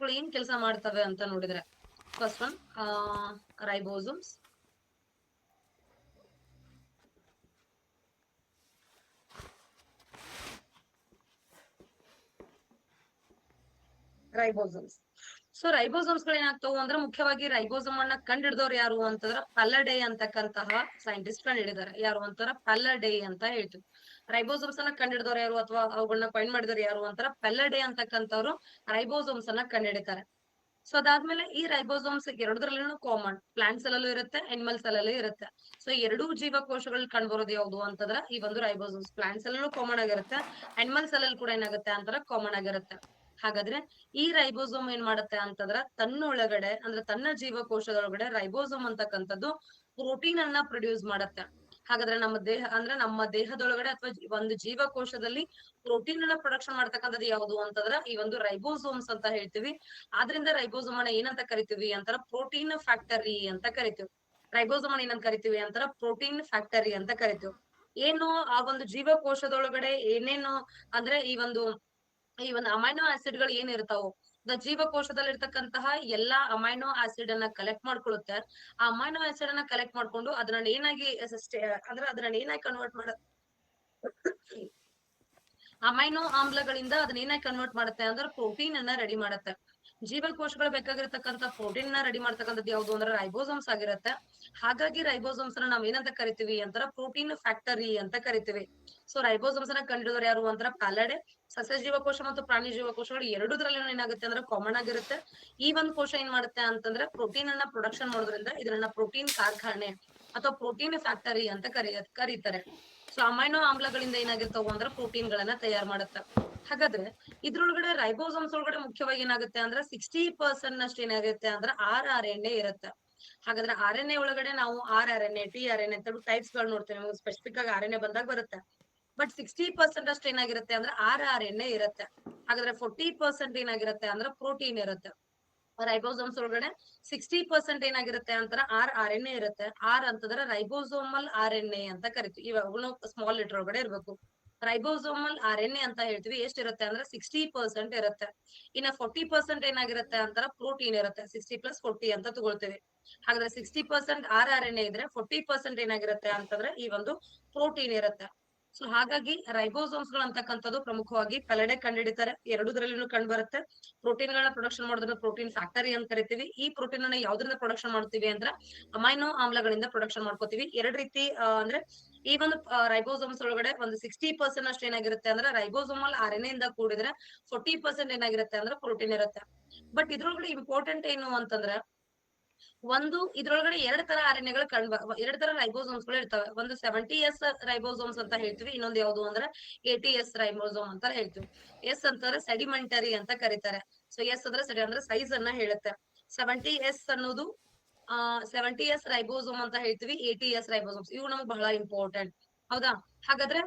ಗಳು ಏನ್ ಕೆಲಸ ಮಾಡ್ತವೆ ಅಂತ ನೋಡಿದ್ರೆ, first one ribosomes. Ribosomes. So ribosomes ಗಳು ಏನಾಗ್ತಾವು ಅಂದ್ರೆ, ಮುಖ್ಯವಾಗಿ ರೈಬೋಸೋಮ್ ಅನ್ನ ಕಂಡಿಡಿದವ್ರು ಯಾರು ಅಂತಂದ್ರ ಪಲ್ಲಡೆ ಅಂತಕ್ಕಂತಹ ಸೈಂಟಿಸ್ಟ್ ಕಂಡಿಡಿದಾರೆ. ಯಾರು ಅಂತಾರ? ಪಲ್ಲಡೆ ಅಂತ ಹೇಳ್ತೀವಿ. ರೈಬೋಸೋಮ್ಸ್ ಅನ್ನ ಕಂಡಿಡಿದವ್ರು ಯಾರು ಅಥವಾ ಅವುಗಳನ್ನ ಫೈಂಡ್ ಮಾಡಿದವ್ರು ಯಾರು ಅಂತಾರ? ಪಲ್ಲಡೆ ಅಂತಕ್ಕಂಥವ್ರು ರೈಬೋಸೋಮ್ಸ್ ಅನ್ನ ಕಂಡಿಡಿತಾರೆ. ಸೊ ಅದಾದ್ಮೇಲೆ ಈ ರೈಬೋಸೋಮ್ಸ್ ಎರಡರಲ್ಲೂ ಕಾಮನ್, ಪ್ಲಾಂಟ್ಸ್ ಅಲ್ಲೂ ಇರುತ್ತೆ, ಅನಿಮಲ್ಸ್ ಅಲ್ಲೂ ಇರುತ್ತೆ. ಸೊ ಎರಡೂ ಜೀವಕೋಶಗಳಲ್ಲಿ ಕಂಡುಬರೋದು ಯಾವುದು ಅಂತಂದ್ರ ಈ ಒಂದು ರೈಬೋಸೋಮ್ಸ್. ಪ್ಲಾಂಟ್ಸ್ ಅಲ್ಲೂ ಕಾಮನ್ ಆಗಿರುತ್ತೆ, ಅನಿಮಲ್ಸ್ ಅಲ್ಲಿ ಕೂಡ ಏನಾಗುತ್ತೆ ಅಂತಾರ ಕಾಮನ್ ಆಗಿರುತ್ತೆ. ಹಾಗಾದ್ರೆ ಈ ರೈಬೋಸೋಮ್ ಏನ್ ಮಾಡುತ್ತೆ ಅಂತಂದ್ರ ತನ್ನೊಳಗಡೆ ಅಂದ್ರೆ ತನ್ನ ಜೀವಕೋಶದೊಳಗಡೆ ರೈಬೋಸೋಮ್ ಅಂತಕ್ಕಂಥದ್ದು ಪ್ರೋಟೀನ್ ಅನ್ನ ಪ್ರೊಡ್ಯೂಸ್ ಮಾಡುತ್ತೆ. ಹಾಗಾದ್ರೆ ನಮ್ಮ ದೇಹದೊಳಗಡೆ ಅಥವಾ ಒಂದು ಜೀವಕೋಶದಲ್ಲಿ ಪ್ರೋಟೀನ್ ಅನ್ನ ಪ್ರೊಡಕ್ಷನ್ ಮಾಡ್ತಕ್ಕಂಥದ್ದು ಯಾವುದು ಅಂತಂದ್ರ ಈ ಒಂದು ರೈಬೋಸೋಮ್ಸ್ ಅಂತ ಹೇಳ್ತೀವಿ. ಆದ್ರಿಂದ ರೈಬೋಸೋಮ್ ಅನ್ನ ಏನಂತ ಕರಿತೀವಿ ಅಂತಾರ? ಪ್ರೋಟೀನ್ ಫ್ಯಾಕ್ಟರಿ ಅಂತ ಕರಿತೀವಿ. ರೈಬೋಸೋಮ್ ಅನ್ನ ಏನಂತ ಕರಿತೀವಿ ಅಂತಾರ? ಪ್ರೋಟೀನ್ ಫ್ಯಾಕ್ಟರಿ ಅಂತ ಕರಿತೀವಿ. ಏನು ಆ ಒಂದು ಜೀವಕೋಶದೊಳಗಡೆ ಏನೇನು ಅಂದ್ರೆ ಈ ಒಂದು ಅಮೈನೋ ಆಸಿಡ್ ಗಳು ಏನ್ ಇರ್ತಾವೋ, ಜೀವಕೋಶದಲ್ಲಿ ಇರ್ತಕ್ಕಂತಹ ಎಲ್ಲಾ ಅಮೈನೋ ಆಸಿಡ್ ಅನ್ನ ಕಲೆಕ್ಟ್ ಮಾಡ್ಕೊಳ್ಳುತ್ತೆ. ಆ ಅಮೈನೋ ಆಸಿಡ್ ಅನ್ನ ಕಲೆಕ್ಟ್ ಮಾಡ್ಕೊಂಡು ಅದನ್ನ ಏನಾಗಿ ಅಂದ್ರೆ ಅದನ್ನ ಏನಾಗಿ ಕನ್ವರ್ಟ್ ಮಾಡ ಅಮೈನೋ ಆಮ್ಲಗಳಿಂದ ಅದನ್ನ ಏನಾಗಿ ಕನ್ವರ್ಟ್ ಮಾಡುತ್ತೆ ಅಂದ್ರೆ ಪ್ರೋಟೀನ್ ಅನ್ನ ರೆಡಿ ಮಾಡುತ್ತೆ. ಜೀವಕೋಶಗಳು ಬೇಕಾಗಿರ್ತಕ್ಕಂಥ ಪ್ರೋಟೀನ್ ನ ರೆಡಿ ಮಾಡ್ತಕ್ಕಂಥದ್ದು ಯಾವುದು ಅಂದ್ರೆ ರೈಬೋಸೋಮ್ಸ್ ಆಗಿರುತ್ತೆ. ಹಾಗಾಗಿ ರೈಬೋಸೋಮ್ಸ್ ನ ನಾವ್ ಏನಂತ ಕರಿತೀವಿ ಅಂತಾರ? ಪ್ರೋಟೀನ್ ಫ್ಯಾಕ್ಟರಿ ಅಂತ ಕರಿತೀವಿ. ಸೊ ರೈಬೋಸೋಮ್ಸ್ ನ ಕಂಡಿಡಿದವರು ಯಾರು ಅಂತಾರ? ಪ್ಯಾಲಡೆ. ಸಸ್ಯ ಜೀವಕೋಶ ಮತ್ತು ಪ್ರಾಣಿ ಜೀವಕೋಶಗಳು ಎರಡೂದ್ರಲ್ಲಿ ಏನಾಗುತ್ತೆ ಅಂದ್ರೆ ಕಾಮನ್ ಆಗಿರುತ್ತೆ. ಈ ಒಂದು ಕೋಶ ಏನ್ ಮಾಡುತ್ತೆ ಅಂತಂದ್ರೆ ಪ್ರೋಟೀನ್ ಅನ್ನ ಪ್ರೊಡಕ್ಷನ್ ಮಾಡೋದ್ರಿಂದ ಇದನ್ನ ಪ್ರೋಟೀನ್ ಕಾರ್ಖಾನೆ ಅಥವಾ ಪ್ರೋಟೀನ್ ಫ್ಯಾಕ್ಟರಿ ಅಂತ ಕರೀತಾರೆ. ಸೊ ಅಮೈನೋ ಆಮ್ಲಗಳಿಂದ ಏನಾಗಿರ್ತಾವ ಅಂದ್ರೆ ಪ್ರೋಟೀನ್ ಗಳನ್ನ ತಯಾರು ಮಾಡುತ್ತೆ. ಹಾಗಾದ್ರೆ ಇದ್ರೊಳಗಡೆ ರೈಬೋಸೋಮ್ಸ್ ಒಳಗಡೆ ಮುಖ್ಯವಾಗಿ ಏನಾಗುತ್ತೆ ಅಂದ್ರೆ 60% ನಷ್ಟು ಏನಾಗುತ್ತೆ ಅಂದ್ರೆ RNA ಇರುತ್ತೆ. ಹಾಗಾದ್ರೆ RNA ಒಳಗಡೆ ನಾವು RNA, tRNA ಅಂತ ಟೈಪ್ಸ್ ಗಳು ನೋಡ್ತೇವೆ. ನಮಗೆ ಸ್ಪೆಸಿಫಿಕ್ ಆಗಿ RNA ಬಂದಾಗ ಬರುತ್ತೆ. ಬಟ್ 60% ಅಷ್ಟು ಏನಾಗಿರುತ್ತೆ ಅಂದ್ರೆ RNA ಇರುತ್ತೆ. ಹಾಗಾದ್ರೆ 40% ಏನಾಗಿರುತ್ತೆ ಅಂದ್ರೆ ಪ್ರೋಟೀನ್ ಇರುತ್ತೆ. ರೈಬೋಸೋಮ್ಸ್ ಒಳಗಡೆ 60% ಏನಾಗಿರುತ್ತೆ ಅಂತಾರ RNA ಇರುತ್ತೆ. ಅಂತಂದ್ರೆ ರೈಬೋಸೋಮಲ್ RNA ಅಂತ ಕರಿತೀವಿ. ಇವಾಗ ಸ್ಮಾಲ್ ಲೆಟರ್ ಒಳಗಡೆ ಇರ್ಬೇಕು. ರೈಬೋಸೋಮಲ್ RNA ಅಂತ ಹೇಳ್ತೀವಿ. ಎಷ್ಟಿರುತ್ತೆ ಅಂದ್ರೆ 60% ಇರುತ್ತೆ. ಇನ್ನ 40% ಏನಾಗಿರುತ್ತೆ ಅಂತಾರ ಪ್ರೋಟೀನ್ ಇರುತ್ತೆ. 60+40 ಅಂತ ತಗೊಳ್ತೇವೆ. ಹಾಗಾದ್ರೆ 60% RNA ಇದ್ರೆ 40% ಏನಾಗಿರುತ್ತೆ ಅಂತಂದ್ರೆ ಈ ಒಂದು ಪ್ರೋಟೀನ್ ಇರುತ್ತೆ. ಸೊ ಹಾಗಾಗಿ ರೈಬೋಸೋಮ್ಸ್ ಗಳು ಅಂತಕ್ಕಂಥದ್ದು ಪ್ರಮುಖವಾಗಿ ಪೆಲೆಡೆ ಕಂಡುಹಿಡಿತಾರೆ. ಎರಡೂದ್ರಲ್ಲೂ ಕಂಡು ಬರುತ್ತೆ. ಪ್ರೋಟೀನ್ ಗಳನ್ನ ಪ್ರೊಡಕ್ಷನ್ ಮಾಡೋದನ್ನ ಪ್ರೋಟೀನ್ ಫ್ಯಾಕ್ಟರಿ ಅಂತ ಕರಿತೀವಿ. ಈ ಪ್ರೋಟೀನ್ ಅನ್ನ ಯಾವ್ದ್ರಿಂದ ಪ್ರೊಡಕ್ಷನ್ ಮಾಡ್ತೀವಿ ಅಂದ್ರೆ ಅಮೈನೋ ಆಮ್ಲಗಳಿಂದ ಪ್ರೊಡಕ್ಷನ್ ಮಾಡ್ಕೋತೀವಿ. ಎರಡ್ ರೀತಿ ಅಂದ್ರೆ ಈ ಒಂದು ರೈಬೋಸೋಮ್ಸ್ ಒಳಗಡೆ ಒಂದು 60% ಅಷ್ಟು ಏನಾಗಿರುತ್ತೆ ಅಂದ್ರೆ ರೈಬೋಸೋಮಲ್ RNA ಇಂದ ಕೂಡಿದ್ರೆ 40% ಏನಾಗಿರುತ್ತೆ ಅಂದ್ರೆ ಪ್ರೋಟೀನ್ ಇರುತ್ತೆ. ಬಟ್ ಇದ್ರೊಳಗಡೆ ಇಂಪಾರ್ಟೆಂಟ್ ಏನು ಅಂತಂದ್ರೆ ಇದ್ರೊಳಗಡೆ ಎರಡ್ ತರ RNA ಎರಡ್ ತರ ರೈಬೋಸೋಮ್ಸ್ ಗಳು ಇರ್ತವೆ. ಒಂದು 70S ರೈಬೋಸೋಮ್ಸ್ ಅಂತ ಹೇಳ್ತೀವಿ. ಇನ್ನೊಂದು ಯಾವ್ದು ಅಂದ್ರೆ 80S ರೈಬೋಸೋಮ್ ಅಂತ ಹೇಳ್ತೀವಿ. ಎಸ್ ಅಂತಂದ್ರೆ ಸೆಡಿಮೆಂಟರಿ ಅಂತ ಕರೀತಾರೆ. ಸೊ ಎಸ್ ಅಂದ್ರೆ ಸೆಡಿ ಅಂದ್ರೆ ಸೈಜ್ ಅನ್ನ ಹೇಳುತ್ತೆ. 70S ಅನ್ನೋದು 70S ರೈಬೋಸೋಮ್ ಅಂತ ಹೇಳ್ತೀವಿ. 80S ರೈಬೋಸೋಮ್ಸ್ ಇವು ನಮ್ಗೆ ಬಹಳ ಇಂಪಾರ್ಟೆಂಟ್. ಹೌದಾ? ಹಾಗಾದ್ರೆ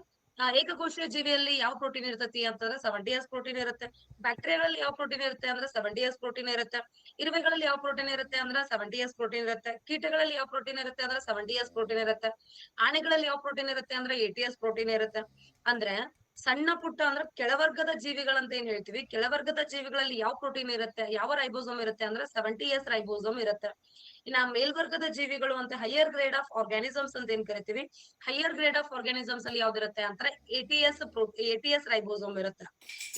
ಏಕಕೋಶೀಯ ಜೀವಿಯಲ್ಲಿ ಯಾವ ಪ್ರೋಟೀನ್ ಇರ್ತತಿ ಅಂತಂದ್ರೆ 70S ಪ್ರೋಟೀನ್ ಇರುತ್ತೆ. ಬ್ಯಾಕ್ಟೀರಿಯಾಗಳಲ್ಲಿ ಯಾವ ಪ್ರೋಟೀನ್ ಇರುತ್ತೆ ಅಂದ್ರೆ 70S ಪ್ರೋಟೀನ್ ಇರುತ್ತೆ. ಇರುವೆಗಳಲ್ಲಿ ಯಾವ ಪ್ರೋಟೀನ್ ಇರುತ್ತೆ ಅಂದ್ರೆ 70S ಪ್ರೋಟೀನ್ ಇರುತ್ತೆ. ಕೀಟಗಳಲ್ಲಿ ಯಾವ ಪ್ರೋಟೀನ್ ಇರುತ್ತೆ ಅಂದ್ರೆ 70S ಪ್ರೋಟೀನ್ ಇರುತ್ತೆ. ಆನೆಗಳಲ್ಲಿ ಯಾವ ಪ್ರೋಟೀನ್ ಇರುತ್ತೆ ಅಂದ್ರೆ 80S ಪ್ರೋಟೀನ್ ಇರುತ್ತೆ. ಅಂದ್ರೆ ಸಣ್ಣ ಪುಟ್ಟ ಅಂದ್ರೆ ಕೆಳವರ್ಗದ ಜೀವಿಗಳಂತ ಏನ್ ಹೇಳ್ತೀವಿ, ಕೆಳವರ್ಗದ ಜೀವಿಗಳಲ್ಲಿ ಯಾವ ಪ್ರೋಟೀನ್ ಇರುತ್ತೆ, ಯಾವ ರೈಬೋಸೋಮ್ ಇರುತ್ತೆ ಅಂದ್ರೆ 70S ರೈಬೋಸೋಮ್ ಇರುತ್ತೆ. ಇನ್ನ ಮೇಲ್ವರ್ಗದ ಜೀವಿಗಳು ಅಂತ ಹೈಯರ್ ಗ್ರೇಡ್ ಆಫ್ ಆರ್ಗಾನಿಸಮ್ಸ್ ಅಂತ ಏನ್ ಕರಿತೀವಿ, ಹೈಯರ್ ಗ್ರೇಡ್ ಆಫ್ ಆರ್ಗಾನಿಸಮ್ಸ್ ಅಲ್ಲಿ ಯಾವ್ದಿರುತ್ತೆ ಅಂತಾರೆ 80S ರೈಬೋಸೋಮ್ ಇರುತ್ತೆ.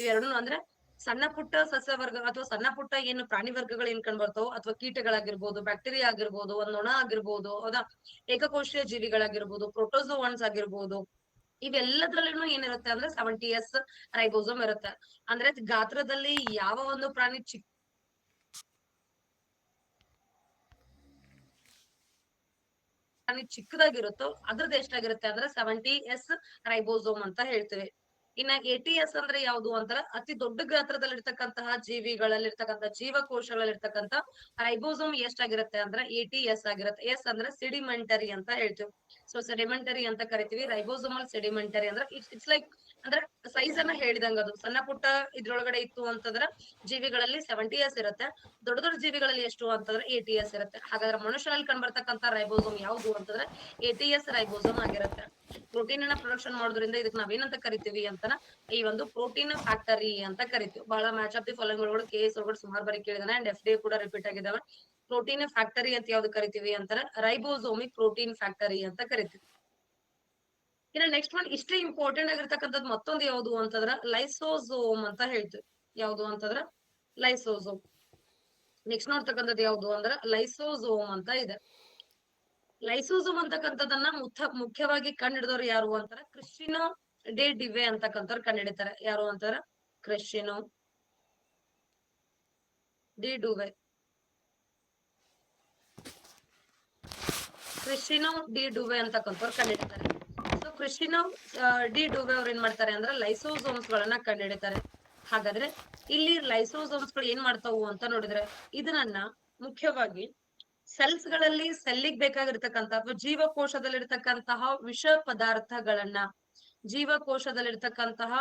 ಇವೆರಡೂ ಅಂದ್ರೆ ಸಣ್ಣ ಪುಟ್ಟ ಸಸ್ಯವರ್ಗ ಅಥವಾ ಸಣ್ಣ ಪುಟ್ಟ ಏನು ಪ್ರಾಣಿ ವರ್ಗಗಳು ಏನ್ ಕಂಡು ಬರ್ತಾವೋ ಅಥವಾ ಕೀಟಗಳಾಗಿರ್ಬೋದು, ಬ್ಯಾಕ್ಟೀರಿಯಾ ಆಗಿರ್ಬೋದು, ಒಂದ್ ನೊಣ ಆಗಿರ್ಬೋದು, ಹೌದಾ, ಏಕಕೋಶೀಯ ಜೀವಿಗಳಾಗಿರ್ಬೋದು, ಪ್ರೋಟೋಜೋವನ್ಸ್ ಆಗಿರ್ಬೋದು, ಇವೆಲ್ಲದ್ರಲ್ಲೂ ಏನಿರುತ್ತೆ ಅಂದ್ರೆ 70S ರೈಬೋಸೋಮ್ ಇರುತ್ತೆ. ಅಂದ್ರೆ ಗಾತ್ರದಲ್ಲಿ ಯಾವ ಒಂದು ಪ್ರಾಣಿ ಚಿಕ್ಕದಾಗಿರುತ್ತೋ ಅದ್ರದ್ದು ಎಷ್ಟಾಗಿರುತ್ತೆ ಅಂದ್ರೆ 70S ರೈಬೋಸೋಮ್ ಅಂತ ಹೇಳ್ತೀವಿ. ಇನ್ನ 80S ಅಂದ್ರೆ ಯಾವುದು ಅಂತಾರೆ ಅತಿ ದೊಡ್ಡ ಗಾತ್ರದಲ್ಲಿರ್ತಕ್ಕಂತಹ ಜೀವಕೋಶಗಳಲ್ಲಿರ್ತಕ್ಕಂಥ ರೈಬೋಸೋಮ್ ಎಷ್ಟಾಗಿರುತ್ತೆ ಅಂದ್ರೆ 80S ಆಗಿರುತ್ತೆ. ಎಸ್ ಅಂದ್ರೆ ಸಿಡಿಮೆಂಟರಿ ಅಂತ ಹೇಳ್ತೀವಿ. ಸೊ ಸೆಡಿಮೆಂಟರಿ ಅಂತ ಕರಿತೀವಿ. ರೈಬೋಸೋಮಲ್ ಸೆಡಿಮೆಂಟರಿ ಅಂದ್ರೆ ಇಟ್ಸ್ ಲೈಕ್ ಅಂದ್ರೆ ಸೈಜ್ ಅನ್ನ ಹೇಳಿದಂಗ ಅದು ಸಣ್ಣ ಪುಟ್ಟ ಇದ್ರೊಳಗಡೆ ಇತ್ತು ಅಂತಂದ್ರ ಜೀವಿಗಳಲ್ಲಿ 70s ಇರುತ್ತೆ. ದೊಡ್ಡ ದೊಡ್ಡ ಜೀವಿಗಳಲ್ಲಿ ಎಷ್ಟು ಅಂತಂದ್ರೆ 80s ಇರುತ್ತೆ. ಹಾಗಾದ್ರೆ ಮನುಷ್ಯರಲ್ಲಿ ಕಂಡ್ಬರ್ತಕ್ಕಂತ ರೈಬೋಸೋಮ್ ಯಾವುದು ಅಂತಂದ್ರೆ 80s ರೈಬೋಸೋಮ್ ಆಗಿರುತ್ತೆ. ಪ್ರೋಟೀನ್ ಅನ್ನ ಪ್ರೊಡಕ್ಷನ್ ಮಾಡೋದ್ರಿಂದ ಇದಕ್ಕೆ ನಾವೇನಂತ ಕರಿತೀವಿ ಅಂತನ ಈ ಒಂದು ಪ್ರೋಟೀನ್ ಫ್ಯಾಕ್ಟರಿ ಅಂತ ಕರಿತೀವಿ. ಬಹಳ ಮ್ಯಾಚ್ ಆಫ್ ದಿ ಫಾಲೋಯಿಂಗ್ ಒಳಗಡೆ KS ಒಳಗಡೆ ಸುಮಾರು ಬಾರಿ ಕೇಳಿದಾನೆ ಅಂಡ್ FD ಕೂಡ ರಿಪೀಟ್ ಆಗಿದಾವೆ. ಪ್ರೋಟೀನ್ ಫ್ಯಾಕ್ಟರಿ ಅಂತ ಯಾವ್ದು ಕರಿತೀವಿ ಅಂತಾರೆ ರೈಬೋಸೋಮಿಕ್ ಪ್ರೋಟೀನ್ ಫ್ಯಾಕ್ಟರಿ ಅಂತ ಕರಿತೀವಿ. ಇನ್ನ ನೆಕ್ಸ್ಟ್ ಒನ್ ಇಷ್ಟೇ ಇಂಪಾರ್ಟೆಂಟ್ ಆಗಿರ್ತಕ್ಕಂಥದ್ದು ಮತ್ತೊಂದು ಯಾವುದು ಅಂತಂದ್ರ ಲೈಸೋಸೋಮ್ ಅಂತ ಹೇಳ್ತೀವಿ. ಯಾವುದು ಅಂತಂದ್ರ ಲೈಸೋಸೋಮ್. ನೆಕ್ಸ್ಟ್ ನೋಡ್ತಕ್ಕಂಥದ್ದು ಯಾವುದು ಅಂದ್ರ ಲೈಸೋಸೋಮ್ ಅಂತ ಇದೆ. ಲೈಸೋಸೋಮ್ ಅಂತಕ್ಕಂಥದನ್ನ ಮುಖ್ಯವಾಗಿ ಕಂಡುಹಿಡಿದವರು ಯಾರು ಅಂತಾರ ಕ್ರಿಸ್ಟಿನೋ ಡೆ ಡಿವೆ ಅಂತಕ್ಕಂಥವ್ರು ಕಂಡುಹಿಡಿತಾರೆ. ಯಾರು ಅಂತಾರ ಕ್ರಿಸ್ಟಿನೋ ಡಿ ಡುವೆ. ಕ್ರಿಸ್ಟಿನೋ ಡಿ ಡುವೆ ಅಂತಕ್ಕಂಥವ್ರು ಕಂಡುಹಿಡಿತಾರೆ. ಸೊ ಕ್ರಿಸ್ಟಿನೋ ಡಿ ಡುವೆ ಅವ್ರು ಏನ್ ಮಾಡ್ತಾರೆ ಅಂದ್ರೆ ಲೈಸೋಸೋಮ್ಸ್ ಗಳನ್ನ ಕಂಡುಹಿಡಿತಾರೆ. ಹಾಗಾದ್ರೆ ಇಲ್ಲಿ ಲೈಸೋಸೋಮ್ಸ್ ಗಳು ಏನ್ ಮಾಡ್ತಾವು ಅಂತ ನೋಡಿದ್ರೆ ಇದನ್ನ ಮುಖ್ಯವಾಗಿ ಸೆಲ್ಸ್ ಗಳಲ್ಲಿ ಸೆಲ್ಲಿಗ್ ಬೇಕಾಗಿರ್ತಕ್ಕಂಥ ಅಥವಾ ಜೀವಕೋಶದಲ್ಲಿರ್ತಕ್ಕಂತಹ ವಿಷ ಪದಾರ್ಥಗಳನ್ನ ಜೀವಕೋಶದಲ್ಲಿರ್ತಕ್ಕಂತಹ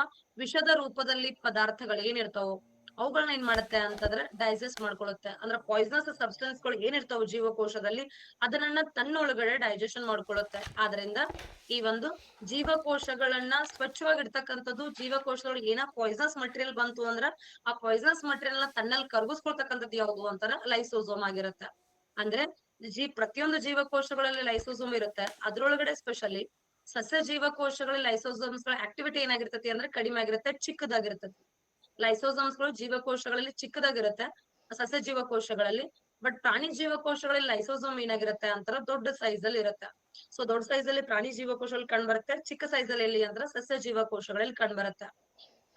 ವಿಷದ ರೂಪದಲ್ಲಿ ಪದಾರ್ಥಗಳು ಏನಿರ್ತಾವೋ ಅವುಗಳನ್ನ ಏನ್ ಮಾಡುತ್ತೆ ಅಂತಂದ್ರೆ ಡೈಜೆಸ್ಟ್ ಮಾಡ್ಕೊಳ್ಳುತ್ತೆ. ಅಂದ್ರೆ ಪಾಯ್ಸನಸ್ ಸಬ್ಸ್ಟೆನ್ಸ್ ಗಳು ಏನಿರ್ತಾವ ಜೀವಕೋಶದಲ್ಲಿ ಅದನ್ನ ತನ್ನೊಳಗಡೆ ಡೈಜೆಷನ್ ಮಾಡ್ಕೊಳ್ಳುತ್ತೆ. ಆದ್ರಿಂದ ಈ ಒಂದು ಜೀವಕೋಶಗಳನ್ನ ಸ್ವಚ್ಛವಾಗಿರ್ತಕ್ಕಂಥದ್ದು ಜೀವಕೋಶದೊಳಗೆ ಏನ ಪಾಯ್ಸನಸ್ ಮಟೀರಿಯಲ್ ಬಂತು ಅಂದ್ರ ಆ ಪಾಯ್ಸನಸ್ ಮಟೀರಿಯಲ್ ನ ತನ್ನಲ್ಲಿ ಕರಗಿಸ್ಕೊಳ್ತಕ್ಕಂಥದ್ದು ಯಾವುದು ಅಂತಾರ ಲೈಸೋಸೋಮ್ ಆಗಿರುತ್ತೆ. ಅಂದ್ರೆ ಪ್ರತಿಯೊಂದು ಜೀವಕೋಶಗಳಲ್ಲಿ ಲೈಸೋಸೋಮ್ ಇರುತ್ತೆ. ಅದ್ರೊಳಗಡೆ ಸ್ಪೆಷಲಿ ಸಸ್ಯ ಜೀವಕೋಶಗಳಲ್ಲಿ ಲೈಸೋಸೋಮ್ಸ್ ಗಳ ಆಕ್ಟಿವಿಟಿ ಏನಾಗಿರ್ತತಿ ಅಂದ್ರೆ ಕಡಿಮೆ ಆಗಿರುತ್ತೆ, ಚಿಕ್ಕದಾಗಿರ್ತದೆ. ಲೈಸೋಸೋಮ್ಸ್ ಗಳು ಜೀವಕೋಶಗಳಲ್ಲಿ ಚಿಕ್ಕದಾಗಿರುತ್ತೆ ಸಸ್ಯ ಜೀವಕೋಶಗಳಲ್ಲಿ. ಬಟ್ ಪ್ರಾಣಿ ಜೀವಕೋಶಗಳಲ್ಲಿ ಲೈಸೋಸೋಮ್ ಏನಾಗಿರುತ್ತೆ ಅಂತರ ದೊಡ್ಡ ಸೈಜ್ ಅಲ್ಲಿ ಇರುತ್ತೆ. ಸೊ ದೊಡ್ಡ ಸೈಜ್ ಅಲ್ಲಿ ಪ್ರಾಣಿ ಜೀವಕೋಶಗಳಲ್ಲಿ ಕಂಡು ಬರುತ್ತೆ, ಚಿಕ್ಕ ಸೈಜ್ ಅಲ್ಲಿ ಎಲ್ಲಿ ಅಂದ್ರೆ ಸಸ್ಯ ಜೀವಕೋಶಗಳಲ್ಲಿ ಕಂಡು ಬರುತ್ತೆ.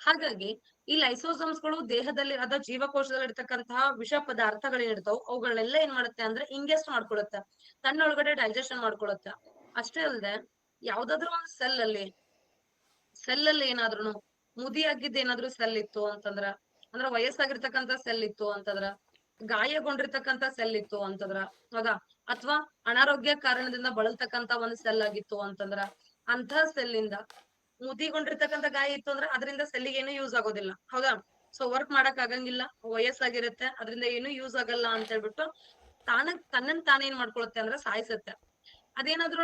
ಹಾಗಾಗಿ ಈ ಲೈಸೋಸೋಮ್ಸ್ ಗಳು ದೇಹದಲ್ಲಿ ಅದ ಜೀವಕೋಶದಲ್ಲಿ ಇರ್ತಕ್ಕಂತಹ ವಿಷ ಪದಾರ್ಥಗಳೇನಿರ್ತಾವ ಅವುಗಳನ್ನೆಲ್ಲ ಏನ್ ಮಾಡುತ್ತೆ ಅಂದ್ರೆ ಇಂಗೆಸ್ಟ್ ಮಾಡ್ಕೊಳುತ್ತೆ, ತನ್ನೊಳಗಡೆ ಡೈಜೆಷನ್ ಮಾಡ್ಕೊಳುತ್ತೆ. ಅಷ್ಟೇ ಅಲ್ಲದೆ ಯಾವ್ದಾದ್ರು ಒಂದು ಸೆಲ್ ಅಲ್ಲಿ ಏನಾದ್ರು ಮುದಿ ಆಗಿದ್ದ ಏನಾದ್ರು ಸೆಲ್ ಇತ್ತು ಅಂತಂದ್ರ ಅಂದ್ರ ವಯಸ್ಸಾಗಿರ್ತಕ್ಕಂಥ ಸೆಲ್ ಇತ್ತು ಅಂತಂದ್ರ ಗಾಯಗೊಂಡಿರ್ತಕ್ಕಂಥ ಸೆಲ್ ಇತ್ತು ಅಂತಂದ್ರ ಹೌದಾ, ಅಥವಾ ಅನಾರೋಗ್ಯ ಕಾರಣದಿಂದ ಬಳಲ್ತಕ್ಕಂತ ಒಂದ್ ಸೆಲ್ ಆಗಿತ್ತು ಅಂತಂದ್ರ ಅಂತ ಸೆಲ್ ಇಂದ ಮುದಿಗೊಂಡಿರ್ತಕ್ಕಂಥ ಗಾಯ ಇತ್ತು ಅಂದ್ರೆ ಅದರಿಂದ ಸೆಲ್ಲಿಗೆ ಏನು ಯೂಸ್ ಆಗೋದಿಲ್ಲ. ಹೌದಾ, ಸೊ ವರ್ಕ್ ಮಾಡಕ್ ಆಗಂಗಿಲ್ಲ, ವಯಸ್ಸಾಗಿರುತ್ತೆ, ಅದರಿಂದ ಏನು ಯೂಸ್ ಆಗಲ್ಲ ಅಂತ ಹೇಳ್ಬಿಟ್ಟು ತನ್ನನ್ ತಾನೇ ಏನ್ ಮಾಡ್ಕೊಳುತ್ತೆ ಅಂದ್ರೆ ಸಾಯಿಸುತ್ತೆ. ಅದೇನಾದ್ರೂ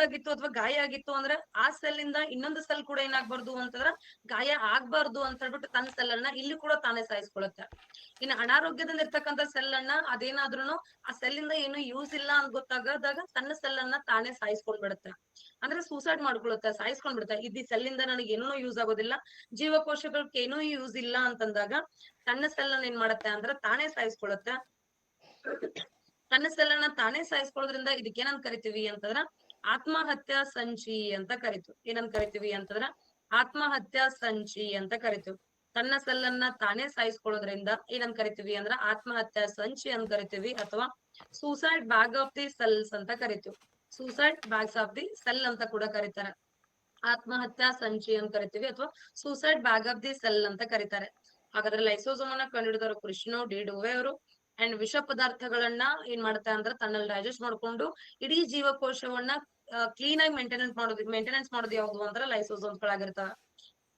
ಆಗಿತ್ತು ಅಥವಾ ಗಾಯ ಆಗಿತ್ತು ಅಂದ್ರೆ ಆ ಸೆಲ್ ಇಂದ ಇನ್ನೊಂದು ಸೆಲ್ ಕೂಡ ಏನಾಗ್ಬಾರ್ದು ಅಂತಂದ್ರ ಗಾಯ ಆಗ್ಬಾರ್ದು ಅಂತ ಹೇಳ್ಬಿಟ್ಟು ತನ್ನ ಸೆಲ್ ಅನ್ನ ಇಲ್ಲಿ ಕೂಡ ತಾನೇ ಸಾಯಿಸ್ಕೊಳುತ್ತೆ. ಇನ್ನು ಅನಾರೋಗ್ಯದಿಂದ ಇರ್ತಕ್ಕಂಥ ಸೆಲ್ ಅನ್ನ ಅದೇನಾದ್ರೂ ಆ ಸೆಲ್ ಇಂದ ಏನು ಯೂಸ್ ಇಲ್ಲ ಅಂತ ಗೊತ್ತಾಗದಾಗ ತನ್ನ ಸೆಲ್ ಅನ್ನ ತಾನೇ ಸಾಯಿಸ್ಕೊಂಡ್ಬಿಡುತ್ತೆ. ಅಂದ್ರೆ ಸೂಸೈಡ್ ಮಾಡ್ಕೊಳುತ್ತೆ, ಸಾಯಿಸ್ಕೊಂಡ್ಬಿಡುತ್ತೆ. ಇದು ಸೆಲ್ ಇಂದ ನನಗೆ ಏನೂ ಯೂಸ್ ಆಗೋದಿಲ್ಲ, ಜೀವಕೋಶಗಳಿಗೆ ಏನೂ ಯೂಸ್ ಇಲ್ಲ ಅಂತಂದಾಗ ತನ್ನ ಸೆಲ್ ಅನ್ನ ಏನ್ ಮಾಡುತ್ತೆ ಅಂದ್ರೆ ತಾನೇ ಸಾಯಿಸ್ಕೊಳುತ್ತೆ. ತನ್ನ ಸೆಲ್ ಅನ್ನ ತಾನೇ ಸಾಯಿಸ್ಕೊಳ್ಳೋದ್ರಿಂದ ಇದಕ್ಕೆ ಏನಂತ ಕರಿತೀವಿ ಅಂತಂದ್ರ ಆತ್ಮಹತ್ಯಾ ಸಂಚಿ ಅಂತ ಕರಿತೀವಿ. ಏನಂತ ಕರಿತೀವಿ ಅಂತಂದ್ರ ಆತ್ಮಹತ್ಯಾ ಸಂಚಿ ಅಂತ ಕರಿತೀವಿ. ತನ್ನ ಸೆಲ್ ಅನ್ನ ತಾನೇ ಸಾಯಿಸ್ಕೊಳ್ಳೋದ್ರಿಂದ ಏನಂತ ಕರಿತೀವಿ ಅಂದ್ರ ಆತ್ಮಹತ್ಯಾ ಸಂಚಿ ಅಂತ ಕರಿತೀವಿ, ಅಥವಾ suicide bag of the cells ಅಂತ ಕರಿತೀವಿ. Suicide bags of the cell ಅಂತ ಕೂಡ ಕರೀತಾರೆ. ಆತ್ಮಹತ್ಯಾ ಸಂಚಿ ಅಂತ ಕರಿತೀವಿ ಅಥವಾ suicide bag of the cell ಅಂತ ಕರೀತಾರೆ. ಹಾಗಾದ್ರೆ ಲೈಸೋಸೋಮ್ ಅನ್ನ ಕಂಡುಹಿಡಿದವರು ಕ್ರಿಸ್ಟಿನೋ ಡಿ ಡುವೆ ಅವರು. ಅಂಡ್ ವಿಷ ಪದಾರ್ಥಗಳನ್ನ ಏನ್ ಮಾಡುತ್ತೆ ಅಂದ್ರೆ ತನ್ನಲ್ಲಿ ಡೈಜೆಸ್ಟ್ ಮಾಡ್ಕೊಂಡು ಇಡೀ ಜೀವಕೋಶವನ್ನ ಕ್ಲೀನ್ ಆಗಿ ಮೇಂಟೆನೆನ್ಸ್ ಮಾಡೋದು ಯಾವುದು ಅಂದ್ರೆ ಲೈಸೋಸೋಮ್ಸ್ ಗಳಾಗಿರ್ತವೆ.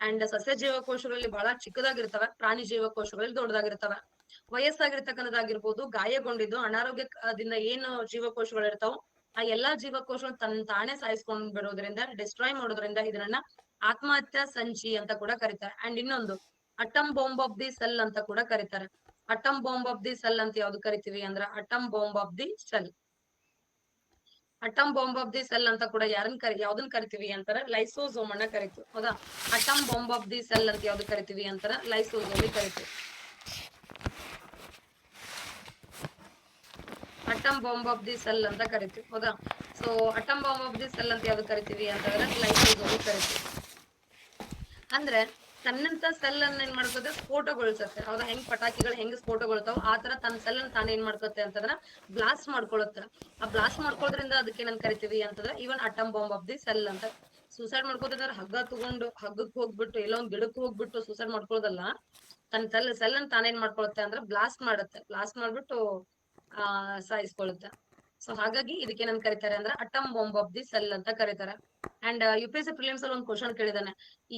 ಅಂಡ್ ಸಸ್ಯ ಜೀವಕೋಶಗಳಲ್ಲಿ ಬಹಳ ಚಿಕ್ಕದಾಗಿರ್ತವೆ, ಪ್ರಾಣಿ ಜೀವಕೋಶಗಳಲ್ಲಿ ದೊಡ್ಡದಾಗಿರ್ತವೆ. ವಯಸ್ಸಾಗಿರ್ತಕ್ಕಂಥದ್ದಾಗಿರ್ಬೋದು, ಗಾಯಗೊಂಡಿದ್ದು ಅನಾರೋಗ್ಯದಿಂದ ಏನು ಜೀವಕೋಶಗಳು ಇರ್ತಾವ ಆ ಎಲ್ಲಾ ಜೀವಕೋಶಗಳು ತಾನೇ ಸಾಯಿಸ್ಕೊಂಡ್ ಬಿಡೋದ್ರಿಂದ ಡಿಸ್ಟ್ರಾಯ್ ಮಾಡೋದ್ರಿಂದ ಇದನ್ನ ಆತ್ಮಹತ್ಯಾ ಸಂಚಿ ಅಂತ ಕೂಡ ಕರೀತಾರೆ. ಅಂಡ್ ಇನ್ನೊಂದು atom bomb of the cell ಅಂತ ಕೂಡ ಕರೀತಾರೆ. Atom bomb of the cell ಅಂತ ಯಾವ್ದು ಕರಿತೀವಿ ಅಂದ್ರ atom bomb of the cell. Atom bomb of the cell ಅಂತ ಕೂಡ ಯಾವ್ದನ್ ಕರಿತೀವಿ ಅಂತಾರ ಲೈಸೋಸೋಮ್ ಅನ್ನ ಕರಿತೀವಿ. ಹೌದಾ, atom bomb of the cell ಅಂತ ಯಾವ್ದು ಕರಿತೀವಿ ಅಂತಾರ ಲೈಸೋಸೋಮ್ ಕರಿತೀವಿ. Atom bomb of the cell ಅಂತ ಕರಿತೀವಿ. ಹೌದಾ, so atom bomb of the cell ಅಂತ ಯಾವ್ದು ಕರಿತೀವಿ ಅಂತಂದ್ರೆ ಲೈಸೋಸೋಮ್ ಕರಿತೀವಿ. ಅಂದ್ರೆ ತನ್ನಂತ ಸೆಲ್ ಅನ್ನ ಏನ್ ಮಾಡ್ಕೋತೆ ಸ್ಫೋಟಗೊಳಿಸುತ್ತೆ. ಹೌದಾ, ಹೆಂಗ್ ಪಟಾಕಿಗಳು ಹೆಂಗ್ ಸ್ಫೋಟಗೊಳ್ತಾವ ಆ ತರ ತನ್ನ ಸೆಲ್ ಅನ್ನ ತಾನೇ ಏನ್ ಮಾಡ್ಕೋತೆ ಅಂತಂದ್ರ ಬ್ಲಾಸ್ಟ್ ಮಾಡ್ಕೊಳುತ್ತೆ. ಆ ಬ್ಲಾಸ್ಟ್ ಮಾಡ್ಕೊಳ್ಳೋದ್ರಿಂದ ಅದಕ್ಕೆ ಏನಂತ ಕರಿತೀವಿ ಅಂತಂದ್ರೆ ಇವನ್ atom bomb of the cell ಅಂತ. ಸೂಸೈಡ್ ಮಾಡ್ಕೋತಿದ್ರೆ ಹಗ್ಗ ತಗೊಂಡು ಹಗ್ಗಕ್ಕೆ ಹೋಗ್ಬಿಟ್ಟು ಎಲ್ಲೋ ಒಂದ್ ಗಿಡಕ್ಕೆ ಹೋಗ್ಬಿಟ್ಟು ಸೂಸೈಡ್ ಮಾಡ್ಕೊಳ್ಳೋದಲ್ಲ, ತನ್ನ ಸೆಲ್ ಅನ್ನ ತಾನೇ ಏನ್ ಮಾಡ್ಕೊಳುತ್ತೆ ಅಂದ್ರೆ ಬ್ಲಾಸ್ಟ್ ಮಾಡುತ್ತೆ. ಬ್ಲಾಸ್ಟ್ ಮಾಡ್ಬಿಟ್ಟು ಸಾಯಿಸ್ಕೊಳ್ಳುತ್ತೆ. ಸೊ ಹಾಗಾಗಿ ಇದಕ್ಕೆ ಏನಂತ ಕರೀತಾರೆ ಅಂದ್ರೆ atom bomb of the cell ಅಂತ ಕರೀತಾರೆ. ಅಂಡ್ UPSC ಪ್ರಿಲಿಮ್ಸ್ ಅಲ್ಲಿ ಒಂದು ಕ್ವಶನ್ ಕೇಳಿದಾನೆ,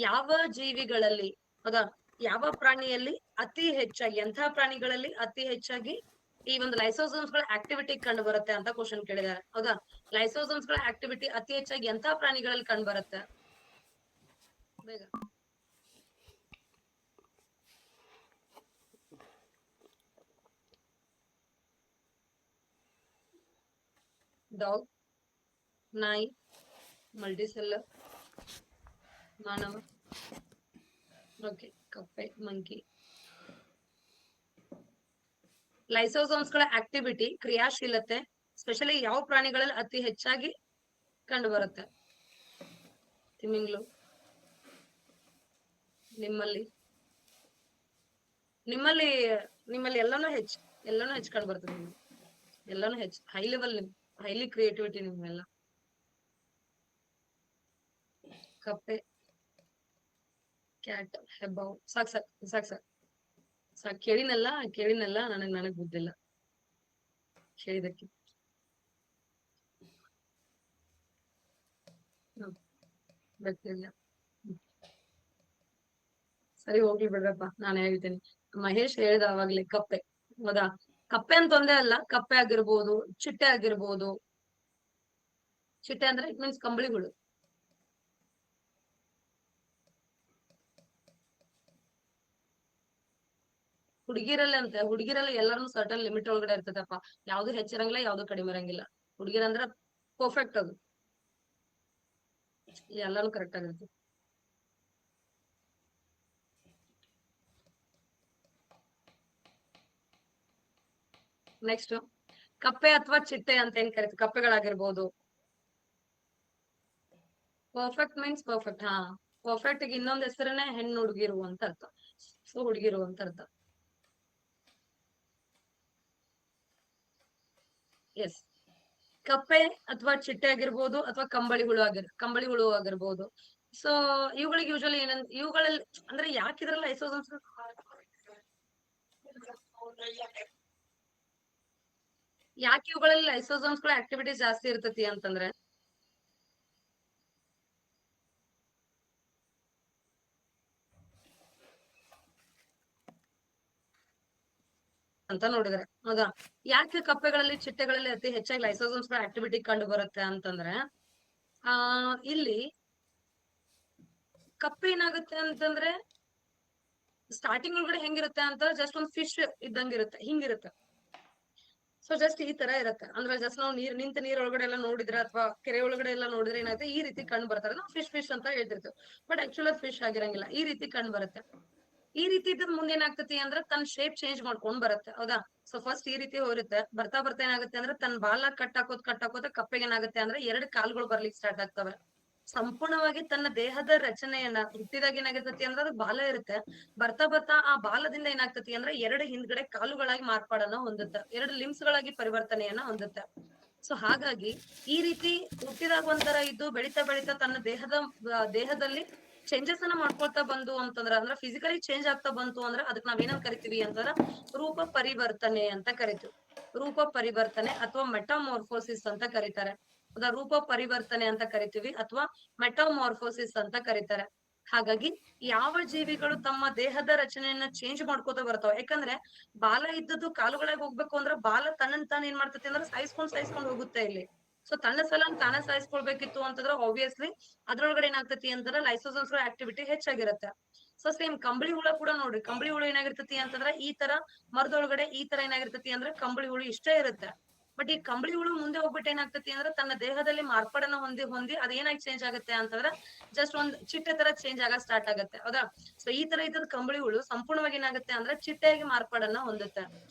ಯಾವ ಜೀವಿಗಳಲ್ಲಿ ಹೌದಾ, ಯಾವ ಪ್ರಾಣಿಯಲ್ಲಿ ಅತಿ ಹೆಚ್ಚಾಗಿ, ಎಂತಹ ಪ್ರಾಣಿಗಳಲ್ಲಿ ಅತಿ ಹೆಚ್ಚಾಗಿ ಈ ಒಂದು ಲೈಸೋಸೋಮ್ಸ್ ಗಳ ಆಕ್ಟಿವಿಟಿ ಕಂಡು ಬರುತ್ತೆ ಅಂತ ಕ್ವಶನ್ ಕೇಳಿದ್ದಾರೆ. ಹೌದಾ, ಲೈಸೋಸೋಮ್ಸ್ ಗಳ ಆಕ್ಟಿವಿಟಿ ಅತಿ ಹೆಚ್ಚಾಗಿ ಎಂತಹ ಪ್ರಾಣಿಗಳಲ್ಲಿ ಕಂಡು ಬರುತ್ತೆ? ಬೇಗ. ಡಾಗ್, ನಾಯಿ, ಮಲ್ಟಿಸೆಲ್ಲರ್, ಮಾನವ, ಓಕೆ, ಕಪ್ಪೆ, ಮಂಕಿ. ಲೈಸೋಸೋಮ್ಸ್ ಗಳ ಆಕ್ಟಿವಿಟಿ, ಕ್ರಿಯಾಶೀಲತೆ ಸ್ಪೆಷಲಿ ಯಾವ ಪ್ರಾಣಿಗಳಲ್ಲಿ ಅತಿ ಹೆಚ್ಚಾಗಿ ಕಂಡು ಬರುತ್ತೆ? ತಿಮಿಂಗ್ಲು, ನಿಮ್ಮಲ್ಲಿ ನಿಮ್ಮಲ್ಲಿ ನಿಮ್ಮಲ್ಲಿ ಎಲ್ಲಾನು ಹೆಚ್ಚು ಕಂಡು ಬರ್ತದೆ. ಎಲ್ಲಾನು ಹೆಚ್ಚು ಹೈ ಲೆವೆಲ್, ಹೈಲಿ ಕ್ರಿಯೇಟಿವಿಟಿ ನಿಮ್ಮೆಲ್ಲ. ಕಪ್ಪೆ, ಕ್ಯಾಟ್, ಹೆಬ್ಬಾವ್. ಸಾಕ್ ಸಾಕ್ ಸಾಕ್ ಸಾಕ್ ಸಾಕ್ ಕೇಳಿನಲ್ಲ ನನಗ್ ಬುದ್ಧಿಲ್ಲ ಕೇಳಿದಕ್ಕೆ. ಗೊತ್ತಿಲ್ಲ. ಸರಿ ಹೋಗ್ಲಿ ಬಿಡ್ರಪ್ಪ, ನಾನು ಹೇಳ್ತೀನಿ. ಮಹೇಶ್ ಹೇಳ್ದ ಅವಾಗ್ಲೇ ಕಪ್ಪೆ. ಹೌದಾ, ಕಪ್ಪೆ ಅಂತ ಒಂದೇ ಅಲ್ಲ, ಕಪ್ಪೆ ಆಗಿರ್ಬೋದು, ಚಿಟ್ಟೆ ಆಗಿರ್ಬೋದು. ಚಿಟ್ಟೆ ಅಂದ್ರೆ ಇಟ್ ಮೀನ್ಸ್ ಕಂಬಳಿಗಳು. ಹುಡುಗಿರಲ್ಲಿ ಎಲ್ಲಾರು ಸರ್ಟನ್ ಲಿಮಿಟ್ ಒಳಗಡೆ ಇರ್ತದಪ್ಪ. ಯಾವ್ದು ಹೆಚ್ಚಿರಂಗಿಲ್ಲ, ಯಾವ್ದು ಕಡಿಮೆ ಇರಂಗಿಲ್ಲ. ಹುಡುಗಿರಂದ್ರ ಪರ್ಫೆಕ್ಟ್ ಅದು, ಎಲ್ಲಾನು ಕರೆಕ್ಟ್ ಆಗಿರುತ್ತೆ. ನೆಕ್ಸ್ಟ್, ಕಪ್ಪೆ ಅಥವಾ ಚಿಟ್ಟೆ ಅಂತ ಏನ್ ಕರೀತೀವಿ, ಕಪ್ಪೆಗಳಾಗಿರ್ಬೋದು. Perfect means perfect. ಹಾ, ಪರ್ಫೆಕ್ಟ್ ಗೆ ಇನ್ನೊಂದ್ ಹೆಸರನ್ನೇ ಹೆಣ್ಣು ಹುಡುಗಿರು ಅಂತ ಅರ್ಥ. ಸೊ ಹುಡುಗಿರು ಅಂತ ಅರ್ಥ. ಎಸ್, ಕಪ್ಪೆ ಅಥವಾ ಚಿಟ್ಟೆ ಆಗಿರ್ಬೋದು, ಅಥವಾ ಕಂಬಳಿ ಹುಳು ಆಗಿರ್ಬೋದು. ಸೊ ಇವುಗಳಿಗೆ ಯೂಶಲಿ ಇವುಗಳಲ್ಲಿ ಅಂದ್ರೆ ಯಾಕೆ ಇದ್ರಲ್ಲ ಐಸೋಸಮ್ಸ್, ಯಾಕೆ ಇವುಗಳಲ್ಲಿ ಲೈಸೋಸೋಮ್ಸ್ ಗಳ ಆಕ್ಟಿವಿಟೀಸ್ ಜಾಸ್ತಿ ಇರ್ತತಿ ಅಂತಂದ್ರೆ, ಅಂತ ನೋಡಿದ್ರೆ. ಹೌದಾ, ಯಾಕೆ ಕಪ್ಪೆಗಳಲ್ಲಿ ಚಿಟ್ಟೆಗಳಲ್ಲಿ ಅತಿ ಹೆಚ್ಚಾಗಿ ಲೈಸೋಸೋಮ್ಸ್ ಗಳ ಆಕ್ಟಿವಿಟಿ ಕಂಡು ಬರುತ್ತೆ ಅಂತಂದ್ರೆ, ಇಲ್ಲಿ ಕಪ್ಪೆ ಏನಾಗುತ್ತೆ ಅಂತಂದ್ರೆ ಸ್ಟಾರ್ಟಿಂಗ್ ಒಳಗಡೆ ಹೆಂಗಿರುತ್ತೆ ಅಂತ ಜಸ್ಟ್ ಒಂದು ಫಿಶ್ ಇದ್ದಂಗಿರುತ್ತೆ, ಹಿಂಗಿರುತ್ತೆ. ಸೊ ಜಸ್ಟ್ ಈ ತರ ಇರುತ್ತೆ. ಅಂದ್ರೆ ಜಸ್ಟ್ ನಾವು ನಿಂತ ನೀರ್ ಒಳಗಡೆ ಎಲ್ಲ ನೋಡಿದ್ರೆ, ಅಥವಾ ಕೆರೆ ಒಳಗಡೆ ಎಲ್ಲ ನೋಡಿದ್ರೆ ಏನಾಗುತ್ತೆ, ಈ ರೀತಿ ಕಂಡು ಬರ್ತಾರೆ. ನಾವು ಫಿಶ್ ಅಂತ ಹೇಳ್ತಿರ್ತೀವಿ, ಬಟ್ ಆಕ್ಚುಲಿ ಅದು ಫಿಶ್ ಆಗಿರಂಗಿಲ್ಲ. ಈ ರೀತಿ ಕಂಡು ಬರುತ್ತೆ. ಈ ರೀತಿ ಇದ್ರ ಮುಂದೆ ಏನಾಗ್ತತಿ ಅಂದ್ರೆ ತನ್ನ ಶೇಪ್ ಚೇಂಜ್ ಮಾಡ್ಕೊಂಡ್ ಬರುತ್ತೆ. ಹೌದಾ, ಸೊ ಫಸ್ಟ್ ಈ ರೀತಿ ಹೋರುತ್ತೆ, ಬರ್ತಾ ಬರ್ತಾ ಏನಾಗುತ್ತೆ ಅಂದ್ರೆ ತನ್ನ ಬಾಲ ಕಟ್ ಹಾಕೋತ ಕಪ್ಪೆಗೆ ಏನಾಗುತ್ತೆ ಅಂದ್ರೆ 2 ಕಾಲ್ಗಳು ಬರ್ಲಿಕ್ಕೆ ಸ್ಟಾರ್ಟ್ ಆಗ್ತವೆ. ಸಂಪೂರ್ಣವಾಗಿ ತನ್ನ ದೇಹದ ರಚನೆಯನ್ನ ಹುಟ್ಟಿದಾಗ ಏನಾಗಿರ್ತತಿ ಅಂದ್ರೆ ಅದು ಬಾಲ ಇರುತ್ತೆ. ಬರ್ತಾ ಬರ್ತಾ ಆ ಬಾಲದಿಂದ ಏನಾಗ್ತತಿ ಅಂದ್ರೆ 2 ಹಿಂದ್ಗಡೆ ಕಾಲುಗಳಾಗಿ ಮಾರ್ಪಾಡನ್ನ ಹೊಂದುತ್ತೆ, 2 ಲಿಮ್ಸ್ ಗಳಾಗಿ ಪರಿವರ್ತನೆಯನ್ನ ಹೊಂದುತ್ತೆ. ಸೊ ಹಾಗಾಗಿ ಈ ರೀತಿ ಹುಟ್ಟಿದಾಗ ಒಂಥರ ಇದ್ದು ಬೆಳಿತಾ ಬೆಳಿತಾ ತನ್ನ ದೇಹದಲ್ಲಿ ಚೇಂಜಸ್ ಅನ್ನ ಮಾಡ್ಕೊಳ್ತಾ ಬಂದು ಅಂತಂದ್ರ, ಅಂದ್ರೆ ಫಿಸಿಕಲಿ ಚೇಂಜ್ ಆಗ್ತಾ ಬಂತು ಅಂದ್ರೆ ಅದಕ್ಕೆ ನಾವೇನಂತ ಕರಿತೀವಿ ಅಂತಂದ್ರ ರೂಪ ಪರಿವರ್ತನೆ ಅಂತ ಕರಿತೀವಿ. ರೂಪ ಪರಿವರ್ತನೆ ಅಥವಾ ಮೆಟಾಮಾರ್ಫೋಸಿಸ್ ಅಂತ ಕರೀತಾರೆ. ರೂಪ ಪರಿವರ್ತನೆ ಅಂತ ಕರಿತೀವಿ, ಅಥವಾ ಮೆಟಾಮಾರ್ಫೋಸಿಸ್ ಅಂತ ಕರೀತಾರೆ. ಹಾಗಾಗಿ ಯಾವ ಜೀವಿಗಳು ತಮ್ಮ ದೇಹದ ರಚನೆಯನ್ನ ಚೇಂಜ್ ಮಾಡ್ಕೋತಾ ಬರ್ತಾವ, ಯಾಕಂದ್ರೆ ಬಾಲ ಇದ್ದದ್ದು ಕಾಲುಗಳಾಗಿ ಹೋಗ್ಬೇಕು ಅಂದ್ರೆ ಬಾಲ ತನ್ನನ್ ತಾನ ಏನ್ ಮಾಡ್ತತಿ ಅಂದ್ರೆ ಸಾಯಿಸ್ಕೊಂಡ್ ಹೋಗುತ್ತೆ ಇಲ್ಲಿ. ಸೊ ತನ್ನ ಸಲ ತಾನೇ ಸಾಯಿಸ್ಕೊಳ್ಬೇಕಿತ್ತು ಅಂತಂದ್ರೆ ಆಬ್ವಿಯಸ್ಲಿ ಅದ್ರೊಳಗಡೆ ಏನಾಗ್ತತಿ ಅಂತಂದ್ರೆ ಲೈಸೋಸೋಮ್ಸ್ ಆಕ್ಟಿವಿಟಿ ಹೆಚ್ಚಾಗಿರುತ್ತೆ. ಸೊ ಸೇಮ್ ಕಂಬಳಿ ಹುಳ ಕೂಡ ನೋಡ್ರಿ, ಕಂಬಳಿ ಹುಳ ಏನಾಗಿರ್ತತಿ ಅಂತಂದ್ರೆ ಈ ತರ ಮರದೊಳಗಡೆ ಈ ತರ ಏನಾಗಿರ್ತತಿ ಅಂದ್ರೆ ಕಂಬಳಿ ಹುಳು ಇಷ್ಟೇ ಇರುತ್ತೆ. ಬಟ್ ಈ ಕಂಬಳಿ ಹುಳು ಮುಂದೆ ಹೋಗ್ಬಿಟ್ಟು ಏನಾಗ್ತತಿ ಅಂದ್ರೆ ತನ್ನ ದೇಹದಲ್ಲಿ ಮಾರ್ಪಾಡನ್ನ ಹೊಂದಿ ಅದೇನಾಗಿ ಚೇಂಜ್ ಆಗುತ್ತೆ ಅಂತಂದ್ರೆ ಜಸ್ಟ್ ಒಂದ್ ಚಿಟ್ಟೆ ತರ ಚೇಂಜ್ ಆಗ ಸ್ಟಾರ್ಟ್ ಆಗುತ್ತೆ. ಹೌದಾ, ಸೊ ಈ ತರ ಇದ್ದ ಕಂಬಳಿ ಹುಳು ಸಂಪೂರ್ಣವಾಗಿ ಏನಾಗುತ್ತೆ ಅಂದ್ರೆ ಚಿಟ್ಟೆಯಾಗಿ ಮಾರ್ಪಾಡನ್ನ ಹೊಂದುತ್ತೆ.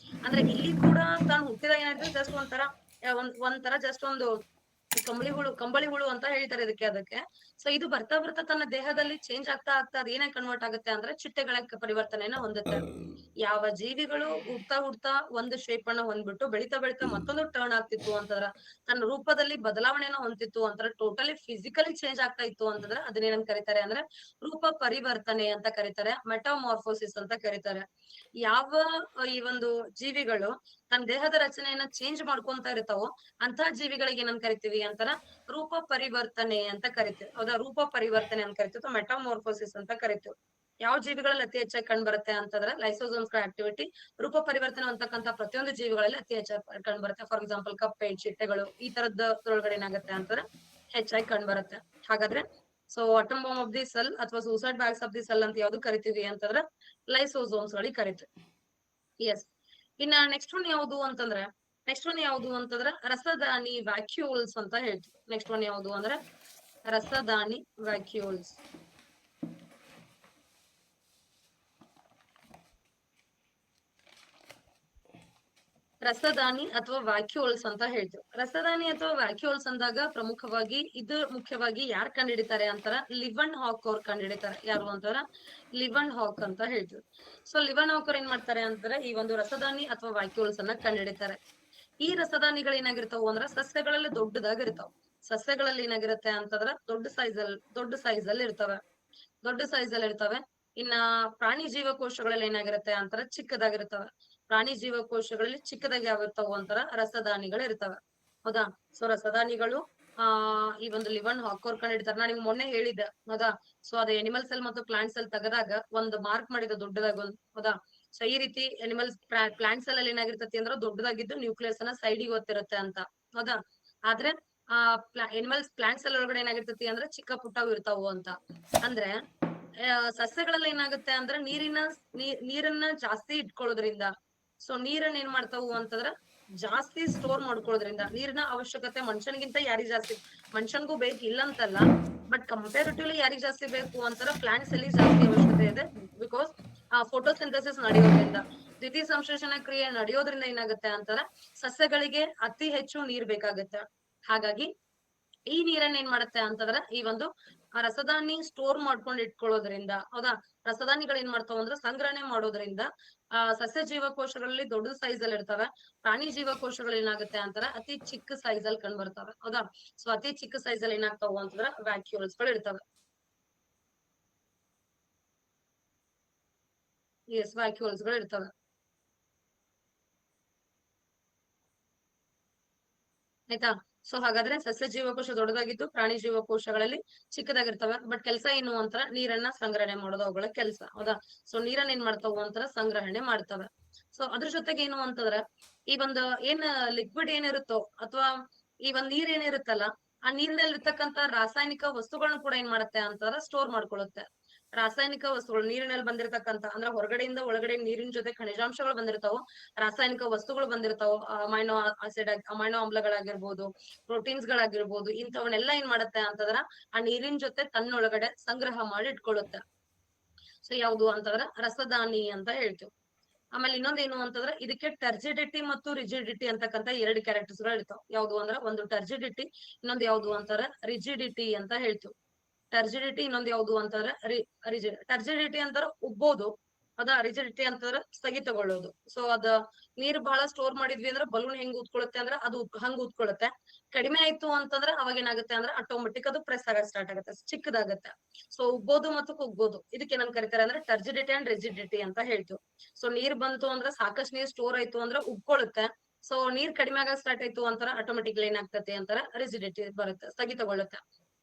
ಅಂದ್ರೆ ಇಲ್ಲಿ ಕೂಡ ತಾನು ಹುಟ್ಟಿದಾಗ ಏನಾಗುತ್ತೆ ಜಸ್ಟ್ ಒಂಥರ ಜಸ್ಟ್ ಒಂದು ಕಂಬಳಿ ಹುಳು ಅಂತ ಹೇಳ್ತಾರೆ ಅದಕ್ಕೆ. ಸೊ ಇದು ಬರ್ತಾ ಬರ್ತಾ ತನ್ನ ದೇಹದಲ್ಲಿ ಚೇಂಜ್ ಆಗ್ತಾ ಅದ್ ಏನಾಗಿ ಕನ್ವರ್ಟ್ ಆಗುತ್ತೆ ಅಂದ್ರೆ ಚಿಟ್ಟೆಗಳ ಪರಿವರ್ತನೆಯನ್ನ ಹೊಂದುತ್ತೆ. ಯಾವ ಜೀವಿಗಳು ಹುಡ್ತಾ ಒಂದು ಶೇಪ್ ಅನ್ನ ಹೊಂದ್ಬಿಟ್ಟು ಬೆಳಿತಾ ಮತ್ತೊಂದು ಟರ್ನ್ ಆಗ್ತಿತ್ತು ಅಂತಂದ್ರ, ತನ್ನ ರೂಪದಲ್ಲಿ ಬದಲಾವಣೆಯನ್ನ ಹೊಂದಿತ್ತು ಅಂತಂದ್ರೆ, ಟೋಟಲಿ ಫಿಸಿಕಲಿ ಚೇಂಜ್ ಆಗ್ತಾ ಇತ್ತು ಅಂತಂದ್ರೆ ಅದನ್ನೇನಂತ ಕರೀತಾರೆ ಅಂದ್ರೆ ರೂಪ ಪರಿವರ್ತನೆ ಅಂತ ಕರೀತಾರೆ, ಮೆಟಾಮಾರ್ಫೋಸಿಸ್ ಅಂತ ಕರೀತಾರೆ. ಯಾವ ಈ ಒಂದು ಜೀವಿಗಳು ತನ್ನ ದೇಹದ ರಚನೆಯನ್ನ ಚೇಂಜ್ ಮಾಡ್ಕೊಂತ ಇರ್ತಾವೋ ಅಂತ ಜೀವಿಗಳಿಗೆ ಏನಂತ ಕರಿತೀವಿ ಅಂತಾರ ರೂಪ ಪರಿವರ್ತನೆ ಅಂತ ಕರಿತೀವಿ. ಹೌದಾ, ರೂಪ ಪರಿವರ್ತನೆ ಅಂತ ಕರಿತೀವಿ ಅಥವಾ ಮೆಟಾಮಾರ್ಫೋಸಿಸ್ ಅಂತ ಕರಿತೀವಿ. ಯಾವ ಜೀವಿಗಳಲ್ಲಿ ಅತಿ ಹೆಚ್ಚಾಗಿ ಕಂಡು ಬರುತ್ತೆ ಅಂತಂದ್ರೆ ಲೈಸೋಸೋಮ್ಸ್ ಆಕ್ಟಿವಿಟಿ ರೂಪ ಪರಿವರ್ತನೆ ಅಂತಕ್ಕಂತ ಪ್ರತಿಯೊಂದು ಜೀವಿಗಳಲ್ಲಿ ಅತಿ ಹೆಚ್ಚಾಗಿ ಕಂಡು ಬರುತ್ತೆ. ಫಾರ್ ಎಕ್ಸಾಂಪಲ್ ಕಪ್ಪೆ, ಚಿಟ್ಟೆಗಳು ಈ ತರದೊಳಗಡೆ ಏನಾಗುತ್ತೆ ಅಂತಂದ್ರೆ ಹೆಚ್ಚಾಗಿ ಕಂಡು ಬರುತ್ತೆ. ಹಾಗಾದ್ರೆ so atom bomb of the cell ಅಥವಾ suicide bags of the cell ಅಂತ ಯಾವ್ದು ಕರಿತೀವಿ ಅಂತಂದ್ರೆ ಲೈಸೋಸೋಮ್ಸ್ ಗಳಿಗೆ ಕರಿತೀವಿ. ಎಸ್. ಇನ್ನ ನೆಕ್ಸ್ಟ್ ಒನ್ ಯಾವುದು ಅಂತಂದ್ರೆ ರಸದಾನಿ ವ್ಯಾಕ್ಯೂಲ್ಸ್ ಅಂತ ಹೇಳ್ತೀವಿ. ನೆಕ್ಸ್ಟ್ ಒನ್ ಯಾವುದು ಅಂದ್ರೆ ರಸದಾನಿ ವ್ಯಾಕ್ಯೂಲ್ಸ್. ರಸದಾನಿ ಅಥವಾ ವ್ಯಾಕ್ಯೂಲ್ಸ್ ಅಂತ ಹೇಳ್ತೀವಿ. ರಸದಾನಿ ಅಥವಾ ವ್ಯಾಕ್ಯೂಲ್ಸ್ ಅಂದಾಗ ಮುಖ್ಯವಾಗಿ ಯಾರು ಕಂಡುಹಿಡಿತಾರೆ ಅಂತಾರ ಲಿವನ್ ಹಾಕ್ ಅವ್ರು ಕಂಡುಹಿಡಿತಾರೆ. ಯಾರು ಅಂತಾರ ಲಿವನ್ ಹಾಕ್ ಅಂತ ಹೇಳ್ತೀವಿ. ಸೊ ಲಿವನ್ ಹಾಕ್ ಅವ್ರು ಏನ್ ಮಾಡ್ತಾರೆ ಅಂತಾರೆ ಈ ಒಂದು ರಸದಾನಿ ಅಥವಾ ವ್ಯಾಕ್ಯೂಲ್ಸ್ ಅನ್ನ ಕಂಡುಹಿಡಿತಾರೆ. ಈ ರಸದಾನಿಗಳು ಏನಾಗಿರ್ತಾವ ಅಂದ್ರ ಸಸ್ಯಗಳಲ್ಲಿ ದೊಡ್ಡದಾಗಿರ್ತಾವ. ಸಸ್ಯಗಳಲ್ಲಿ ಏನಾಗಿರುತ್ತೆ ಅಂತಂದ್ರ ದೊಡ್ಡ ಸೈಜ್ ಅಲ್ಲಿ ಇರ್ತವೆ. ಇನ್ನ ಪ್ರಾಣಿ ಜೀವಕೋಶಗಳಲ್ಲಿ ಏನಾಗಿರುತ್ತೆ ಅಂತಾರ ಚಿಕ್ಕದಾಗಿರ್ತವೆ. ಪ್ರಾಣಿ ಜೀವಕೋಶಗಳಲ್ಲಿ ಚಿಕ್ಕದಾಗಿ ಯಾವಿರ್ತಾವ ಅಂತಾರ ರಸದಾನಿಗಳು ಇರ್ತವೆ. ಹೌದಾ, ಸೊ ರಸದಾನಿಗಳು ಈ ಒಂದು ಲಿವನ್ ಹಾಕೋರ್ ಕಂಡು ಹಿಡಿತಾರೆ. ನಾನು ನಿಮ್ಗೆ ಮೊನ್ನೆ ಹೇಳಿದ್ದೆ ಹೌದಾ. ಸೊ ಅದು ಎನಿಮಲ್ ಸೆಲ್ ಮತ್ತು ಪ್ಲಾಂಟ್ ಸೆಲ್ ತೆಗೆದಾಗ ಒಂದು ಮಾರ್ಕ್ ಮಾಡಿದ ದೊಡ್ಡದಾಗ ಹೌದಾ. ಸೊ ಈ ರೀತಿ ಪ್ಲಾಂಟ್ ಸೆಲ್ ಅಲ್ಲಿ ಏನಾಗಿರ್ತತಿ ಅಂದ್ರೆ ದೊಡ್ಡದಾಗಿದ್ದು ನ್ಯೂಕ್ಲಿಯಸ್ ಅನ್ನ ಸೈಡಿಗೆ ಗೊತ್ತಿರುತ್ತೆ ಅಂತ ಹೌದಾ. ಆದ್ರೆ ಪ್ಲಾಂಟ್ ಸೆಲ್ ಒಳಗಡೆ ಏನಾಗಿರ್ತತಿ ಅಂದ್ರೆ ಚಿಕ್ಕ ಪುಟ್ಟವು ಇರ್ತಾವು ಅಂತ. ಅಂದ್ರೆ ಸಸ್ಯಗಳಲ್ಲಿ ಏನಾಗುತ್ತೆ ಅಂದ್ರೆ ನೀರನ್ನ ಜಾಸ್ತಿ ಇಟ್ಕೊಳ್ಳೋದ್ರಿಂದ ಸೊ ನೀರನ್ನ ಏನ್ ಮಾಡ್ತಾವು ಅಂತಂದ್ರ ಜಾಸ್ತಿ ಸ್ಟೋರ್ ಮಾಡ್ಕೊಳ್ಳೋದ್ರಿಂದ ನೀರಿನ ಅವಶ್ಯಕತೆ ಮನುಷ್ಯನಿಗಿಂತ ಯಾರಿಗ್ ಜಾಸ್ತಿ, ಮನುಷ್ಯನ್ಗೂ ಬೇಕು ಇಲ್ಲ ಅಂತಲ್ಲ, ಬಟ್ ಕಂಪೇರಿಟಿವ್ಲಿ ಯಾರಿಗ್ ಜಾಸ್ತಿ ಬೇಕು ಅಂತಾರ ಪ್ಲಾಂಟ್ಸ್ ಅಲ್ಲಿ ಜಾಸ್ತಿ ಅವಶ್ಯಕತೆ ಇದೆ. ಬಿಕಾಸ್ ಫೋಟೋಸಿಂಥಸಿಸ್ ನಡೆಯೋದ್ರಿಂದ, ದ್ವಿತೀಯ ಸಂಶ್ಲೇಷಣ ಕ್ರಿಯೆ ನಡೆಯೋದ್ರಿಂದ ಏನಾಗುತ್ತೆ ಅಂತಾರ ಸಸ್ಯಗಳಿಗೆ ಅತಿ ಹೆಚ್ಚು ನೀರ್ ಬೇಕಾಗುತ್ತೆ. ಹಾಗಾಗಿ ಈ ನೀರನ್ನ ಏನ್ ಮಾಡುತ್ತೆ ಅಂತಂದ್ರ ಈ ಒಂದು ರಸದಾನಿ ಸ್ಟೋರ್ ಮಾಡ್ಕೊಂಡು ಇಟ್ಕೊಳ್ಳೋದ್ರಿಂದ ಹೌದಾ. ರಸದಾನಿಗಳು ಏನ್ ಮಾಡ್ತಾವ ಅಂದ್ರೆ ಸಂಗ್ರಹಣೆ ಮಾಡೋದ್ರಿಂದ ಸಸ್ಯ ಜೀವಕೋಶಗಳಲ್ಲಿ ದೊಡ್ಡ ಸೈಜ್ ಅಲ್ಲಿ ಇರ್ತವೆ. ಪ್ರಾಣಿ ಜೀವಕೋಶಗಳು ಏನಾಗುತ್ತೆ ಅಂತಾರ ಅತಿ ಚಿಕ್ಕ ಸೈಜ್ ಅಲ್ಲಿ ಕಂಡು ಬರ್ತವೆ ಹೌದಾ. ಸೊ ಅತಿ ಚಿಕ್ಕ ಸೈಜ್ ಅಲ್ಲಿ ಏನಾಗ್ತಾವ ಅಂತಂದ್ರ ವ್ಯಾಕ್ಯೂಲ್ಸ್ ಗಳು ಇರ್ತವೆ. ಎಸ್, ವ್ಯಾಕ್ಯೂಲ್ಸ್ ಗಳು ಇರ್ತವೆ. ಆಯ್ತಾ. ಸೊ ಹಾಗಾದ್ರೆ ಸಸ್ಯ ಜೀವಕೋಶ ದೊಡ್ಡದಾಗಿದ್ದು ಪ್ರಾಣಿ ಜೀವಕೋಶಗಳಲ್ಲಿ ಚಿಕ್ಕದಾಗಿರ್ತವೆ. ಬಟ್ ಕೆಲಸ ಏನು ಅಂತಾರ ನೀರನ್ನ ಸಂಗ್ರಹಣೆ ಮಾಡೋದು ಅವುಗಳ ಕೆಲಸ ಹೌದಾ. ಸೊ ನೀರನ್ನ ಏನ್ ಮಾಡ್ತಾವ ಅಂತಾರ ಸಂಗ್ರಹಣೆ ಮಾಡ್ತವೆ. ಸೊ ಅದ್ರ ಜೊತೆಗೆ ಏನು ಅಂತಂದ್ರ ಈ ಒಂದು ಲಿಕ್ವಿಡ್ ಏನಿರುತ್ತೋ ಅಥವಾ ಈ ಒಂದ್ ನೀರ್ ಏನಿರುತ್ತಲ್ಲ ಆ ನೀರಿನಲ್ಲಿ ಇರ್ತಕ್ಕಂತ ರಾಸಾಯನಿಕ ವಸ್ತುಗಳನ್ನ ಕೂಡ ಏನ್ ಮಾಡುತ್ತೆ ಅಂತಾರ ಸ್ಟೋರ್ ಮಾಡ್ಕೊಳ್ಳುತ್ತೆ. ರಾಸಾಯನಿಕ ವಸ್ತುಗಳು ನೀರಿನಲ್ಲಿ ಬಂದಿರತಕ್ಕಂತ ಅಂದ್ರೆ ಹೊರಗಡೆಯಿಂದ ಒಳಗಡೆ ನೀರಿನ ಜೊತೆ ಖನಿಜಾಂಶಗಳು ಬಂದಿರ್ತಾವ, ರಾಸಾಯನಿಕ ವಸ್ತುಗಳು ಬಂದಿರ್ತಾವ, ಅಮೈನೋ ಆಮ್ಲಗಳಾಗಿರ್ಬೋದು, ಪ್ರೋಟೀನ್ಸ್ ಗಳಾಗಿರ್ಬೋದು, ಇಂಥವನ್ನೆಲ್ಲ ಏನ್ ಮಾಡುತ್ತೆ ಅಂತಂದ್ರ ಆ ನೀರಿನ ಜೊತೆ ತನ್ನೊಳಗಡೆ ಸಂಗ್ರಹ ಮಾಡಿ ಇಟ್ಕೊಳ್ಳುತ್ತೆ. ಸೊ ಯಾವುದು ಅಂತಂದ್ರ ರಸದಾನಿ ಅಂತ ಹೇಳ್ತೀವಿ. ಆಮೇಲೆ ಇನ್ನೊಂದೇನು ಅಂತಂದ್ರೆ ಇದಕ್ಕೆ ಟರ್ಜಿಡಿಟಿ ಮತ್ತು ರಿಜಿಡಿಟಿ ಅಂತಕ್ಕಂತ ಎರಡು ಕ್ಯಾರೆಕ್ಟರ್ಸ್ ಗಳು ಇರ್ತಾವ. ಯಾವ್ದು ಅಂದ್ರ ಒಂದು ಟರ್ಜಿಡಿಟಿ, ಇನ್ನೊಂದು ಯಾವ್ದು ಅಂತಾರ ರಿಜಿಡಿಟಿ ಅಂತ ಹೇಳ್ತೀವಿ. ಟರ್ಜಿಡಿಟಿ ಇನ್ನೊಂದು ಯಾವ್ದು ಅಂತಾರ ಟರ್ಜಿಡಿಟಿ ಅಂತಾರ ಉಬ್ಬೋದು, ಅದ ರಿಜಿಡಿಟಿ ಅಂತಾರ ಸ್ಥಗಿತಗೊಳ್ಳೋದು. ಸೊ ಅದ ನೀರ್ ಬಹಳ ಸ್ಟೋರ್ ಮಾಡಿದ್ವಿ ಅಂದ್ರೆ ಬಲೂನ್ ಹೆಂಗ್ ಉತ್ಕೊಳ್ಳುತ್ತೆ ಅಂದ್ರೆ ಅದು ಹಂಗ್ ಉತ್ಕೊಳ್ಳುತ್ತೆ. ಕಡಿಮೆ ಆಯ್ತು ಅಂತಂದ್ರೆ ಅವಾಗ ಏನಾಗುತ್ತೆ ಅಂದ್ರೆ ಆಟೋಮೆಟಿಕ್ ಅದು ಪ್ರೆಸ್ ಆಗಕ್ ಸ್ಟಾರ್ಟ್ ಆಗುತ್ತೆ, ಚಿಕ್ಕದಾಗತ್ತೆ. ಸೊ ಉಬ್ಬೋದು ಮತ್ತು ಕುಗ್ಬೋದು ಇದಕ್ಕೆ ಏನಂತ ಕರೀತಾರೆ ಅಂದ್ರೆ ಟರ್ಜಿಡಿಟಿ ಅಂಡ್ ರಿಜಿಡಿಟಿ ಅಂತ ಹೇಳ್ತೀವಿ. ಸೊ ನೀರ್ ಬಂತು ಅಂದ್ರೆ ಸಾಕಷ್ಟು ನೀರ್ ಸ್ಟೋರ್ ಆಯ್ತು ಅಂದ್ರೆ ಉಬ್ಕೊಳ್ಳುತ್ತೆ. ಸೊ ನೀರ್ ಕಡಿಮೆ ಆಗಕ್ ಸ್ಟಾರ್ಟ್ ಆಯ್ತು ಅಂತಾರ ಆಟೋಮೆಟಿಕ್ಲಿ ಏನಾಗ್ತದೆ ಅಂತಾರ ರಿಜಿಡಿಟಿ ಬರುತ್ತೆ, ಸ್ಥಗಿತಗೊಳ್ಳುತ್ತೆ.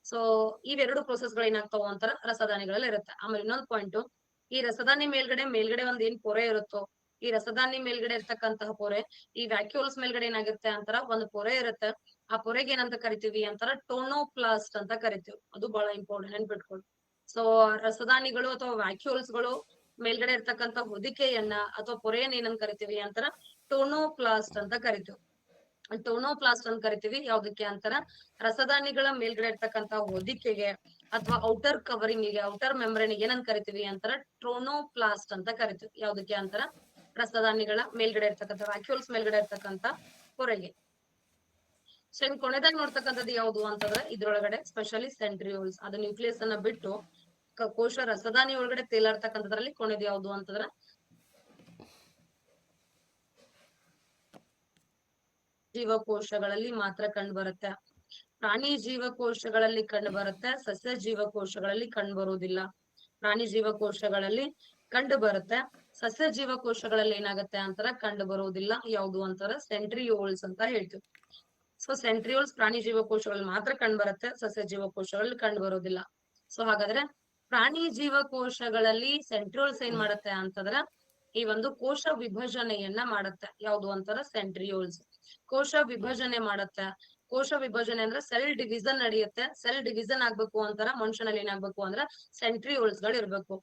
ಸೊ ಇವೆರಡು ಪ್ರೋಸೆಸ್ ಗಳು ಏನಾಗ್ತಾವ ಅಂತಾರ ರಸದಾನಿಗಳಲ್ಲಿ ಇರುತ್ತೆ. ಆಮೇಲೆ ಇನ್ನೊಂದು ಪಾಯಿಂಟ್, ಈ ರಸದಾನಿ ಮೇಲ್ಗಡೆ ಒಂದ್ ಏನ್ ಪೊರೆ ಇರುತ್ತೋ, ಈ ರಸದಾನಿ ಮೇಲ್ಗಡೆ ಇರ್ತಕ್ಕಂತಹ ಪೊರೆ ಈ ವ್ಯಾಕ್ಯೂಲ್ಸ್ ಮೇಲ್ಗಡೆ ಏನಾಗುತ್ತೆ ಅಂತಾರ ಒಂದು ಪೊರೆ ಇರುತ್ತೆ. ಆ ಪೊರೆಗೆ ಏನಂತ ಕರಿತೀವಿ ಅಂತಾರ ಟೋನೋಪ್ಲಾಸ್ಟ್ ಅಂತ ಕರಿತೀವಿ. ಅದು ಬಹಳ ಇಂಪಾರ್ಟೆಂಟ್ ನೆನ್ಪಿಟ್ಕೊಳ್ಳಿ. ಸೊ ರಸದಾನಿಗಳು ಅಥವಾ ವ್ಯಾಕ್ಯೂಲ್ಸ್ ಗಳು ಮೇಲ್ಗಡೆ ಇರ್ತಕ್ಕಂತ ಹೊದಿಕೆಯನ್ನ ಅಥವಾ ಪೊರೆಯನ್ನ ಏನಂತ ಕರಿತೀವಿ ಅಂತಾರ ಟೋನೋಪ್ಲಾಸ್ಟ್ ಅಂತ ಕರಿತೀವಿ. ಟೋನೋಪ್ಲಾಸ್ಟ್ ಅಂತ ಕರಿತೀವಿ. ಯಾವ್ದಕ್ಕೆ ಅಂತಾರ ರಸದಾನಿಗಳ ಮೇಲ್ಗಡೆ ಇರ್ತಕ್ಕಂತ ಹೊದಿಕೆಗೆ ಅಥವಾ ಔಟರ್ ಕವರಿಂಗ್ ಗೆ, ಔಟರ್ ಮೆಂಬ್ರೇನ್ ಗೆ ಏನಂತ ಕರಿತೀವಿ ಅಂತಾರ ಟ್ರೋನೋಪ್ಲಾಸ್ಟ್ ಅಂತ ಕರಿತೀವಿ. ಯಾವ್ದಕ್ಕೆ ಅಂತಾರ ರಸದಾನಿಗಳ ಮೇಲ್ಗಡೆ ಇರ್ತಕ್ಕಂಥ ವ್ಯಾಕ್ಯೂಲ್ಸ್ ಮೇಲ್ಗಡೆ ಇರ್ತಕ್ಕಂತ ಪೊರೆಗೆ. ಸೊ ಇನ್ ಕೊನೆದಾಗ ನೋಡ್ತಕ್ಕಂಥದ್ದು ಯಾವುದು ಅಂತಂದ್ರೆ ಇದ್ರೊಳಗಡೆ ಸ್ಪೆಷಲಿ ಸೆಂಟ್ರಿಯೋಲ್ಸ್, ಅದು ನ್ಯೂಕ್ಲಿಯಸ್ ಅನ್ನ ಬಿಟ್ಟು ಕೋಶ ರಸದಾನಿ ಒಳಗಡೆ ತೇಲಾಡ್ತಕ್ಕಂಥದ್ರಲ್ಲಿ ಕೊನೆದು ಯಾವುದು ಅಂತಂದ್ರೆ ಜೀವಕೋಶಗಳಲ್ಲಿ ಮಾತ್ರ ಕಂಡು ಬರುತ್ತೆ. ಪ್ರಾಣಿ ಜೀವಕೋಶಗಳಲ್ಲಿ ಕಂಡು ಬರುತ್ತೆ, ಸಸ್ಯ ಜೀವಕೋಶಗಳಲ್ಲಿ ಕಂಡು ಬರುವುದಿಲ್ಲ. ಪ್ರಾಣಿ ಜೀವಕೋಶಗಳಲ್ಲಿ ಕಂಡು ಬರುತ್ತೆ, ಸಸ್ಯ ಜೀವಕೋಶಗಳಲ್ಲಿ ಏನಾಗುತ್ತೆ ಅಂತಾರ ಕಂಡು ಬರುವುದಿಲ್ಲ. ಯಾವುದು ಅಂತಾರ ಸೆಂಟ್ರಿಯೋಲ್ಸ್ ಅಂತ ಹೇಳ್ತೀವಿ. ಸೊ ಸೆಂಟ್ರಿಯೋಲ್ಸ್ ಪ್ರಾಣಿ ಜೀವಕೋಶಗಳಲ್ಲಿ ಮಾತ್ರ ಕಂಡು ಬರುತ್ತೆ, ಸಸ್ಯ ಜೀವಕೋಶಗಳಲ್ಲಿ ಕಂಡು ಬರೋದಿಲ್ಲ. ಸೊ ಹಾಗಾದ್ರೆ ಪ್ರಾಣಿ ಜೀವಕೋಶಗಳಲ್ಲಿ ಸೆಂಟ್ರಿಯೋಲ್ಸ್ ಏನ್ ಮಾಡುತ್ತೆ ಅಂತಂದ್ರ ಈ ಒಂದು ಕೋಶ ವಿಭಜನೆಯನ್ನ ಮಾಡುತ್ತೆ. ಯಾವುದು ಅಂತಾರ ಸೆಂಟ್ರಿಯೋಲ್ಸ್. ಕೋಶ ವಿಭಜನೆ ಮಾಡುತ್ತೆ. ಕೋಶ ವಿಭಜನೆ ಅಂದ್ರೆ ಸೆಲ್ ಡಿವಿಷನ್ ನಡೆಯುತ್ತೆ. ಸೆಲ್ ಡಿವಿಷನ್ ಆಗ್ಬೇಕು ಅಂತಾರ ಮನುಷ್ಯನಲ್ಲಿ ಏನಾಗ್ಬೇಕು ಅಂದ್ರ ಸೆಂಟ್ರಿಯೋಲ್ಸ್ ಗಳು ಇರ್ಬೇಕು.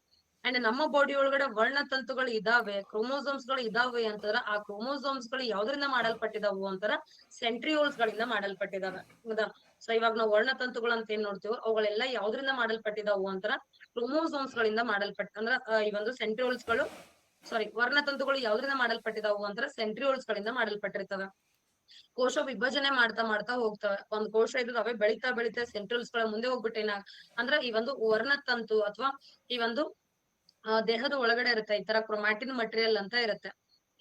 ಅಂಡ್ ನಮ್ಮ ಬಾಡಿ ಒಳಗಡೆ ವರ್ಣತಂತುಗಳು ಇದಾವೆ, ಕ್ರೋಮೋಸೋಮ್ಸ್ ಗಳು ಇದಾವೆ ಅಂತಂದ್ರ ಆ ಕ್ರೋಮೋಸೋಮ್ಸ್ ಗಳು ಯಾವ್ದ್ರಿಂದ ಮಾಡಲ್ಪಟ್ಟಿದಾವು ಅಂತಾರ ಸೆಂಟ್ರಿಯೋಲ್ಸ್ ಗಳಿಂದ ಮಾಡಲ್ಪಟ್ಟಿದಾವೆ. ಹೌದಾ? ಸೊ ಇವಾಗ ನಾವು ವರ್ಣತಂತುಗಳು ಅಂತ ಏನ್ ನೋಡ್ತೀವೋ ಅವುಗಳೆಲ್ಲ ಯಾವ್ದ್ರಿಂದ ಮಾಡಲ್ಪಟ್ಟಿದಾವು ಅಂತಾರ ಕ್ರೋಮೋಸೋಮ್ಸ್ ಗಳಿಂದ ಅಂದ್ರೆ ಈ ಒಂದು ಸೆಂಟ್ರಿಯೋಲ್ಸ್ ಗಳು ವರ್ಣತಂತುಗಳು ಯಾವ್ದ್ರಿಂದ ಮಾಡಲ್ಪಟ್ಟಿದಾವು ಅಂತಾರ ಸೆಂಟ್ರಿಯೋಲ್ಸ್ ಗಳಿಂದ ಮಾಡಲ್ಪಟ್ಟಿರ್ತವೆ. ಕೋಶ ವಿಭಜನೆ ಮಾಡ್ತಾ ಮಾಡ್ತಾ ಹೋಗ್ತವೆ. ಒಂದ್ ಕೋಶ ಇದ್ದು ಅವೇ ಬೆಳಿತಾ ಬೆಳಿತಾ ಸೆಂಟ್ರಿಯೋಲ್ಸ್ ಗಳ ಮುಂದೆ ಹೋಗ್ಬಿಟ್ಟೇನ ಅಂದ್ರ ಈ ಒಂದು ವರ್ಣತಂತು ಅಥವಾ ಈ ಒಂದು ದೇಹದ ಒಳಗಡೆ ಇರುತ್ತೆ ಈ ತರ ಕ್ರೊಮ್ಯಾಟಿನ್ ಮಟೀರಿಯಲ್ ಅಂತ ಇರುತ್ತೆ.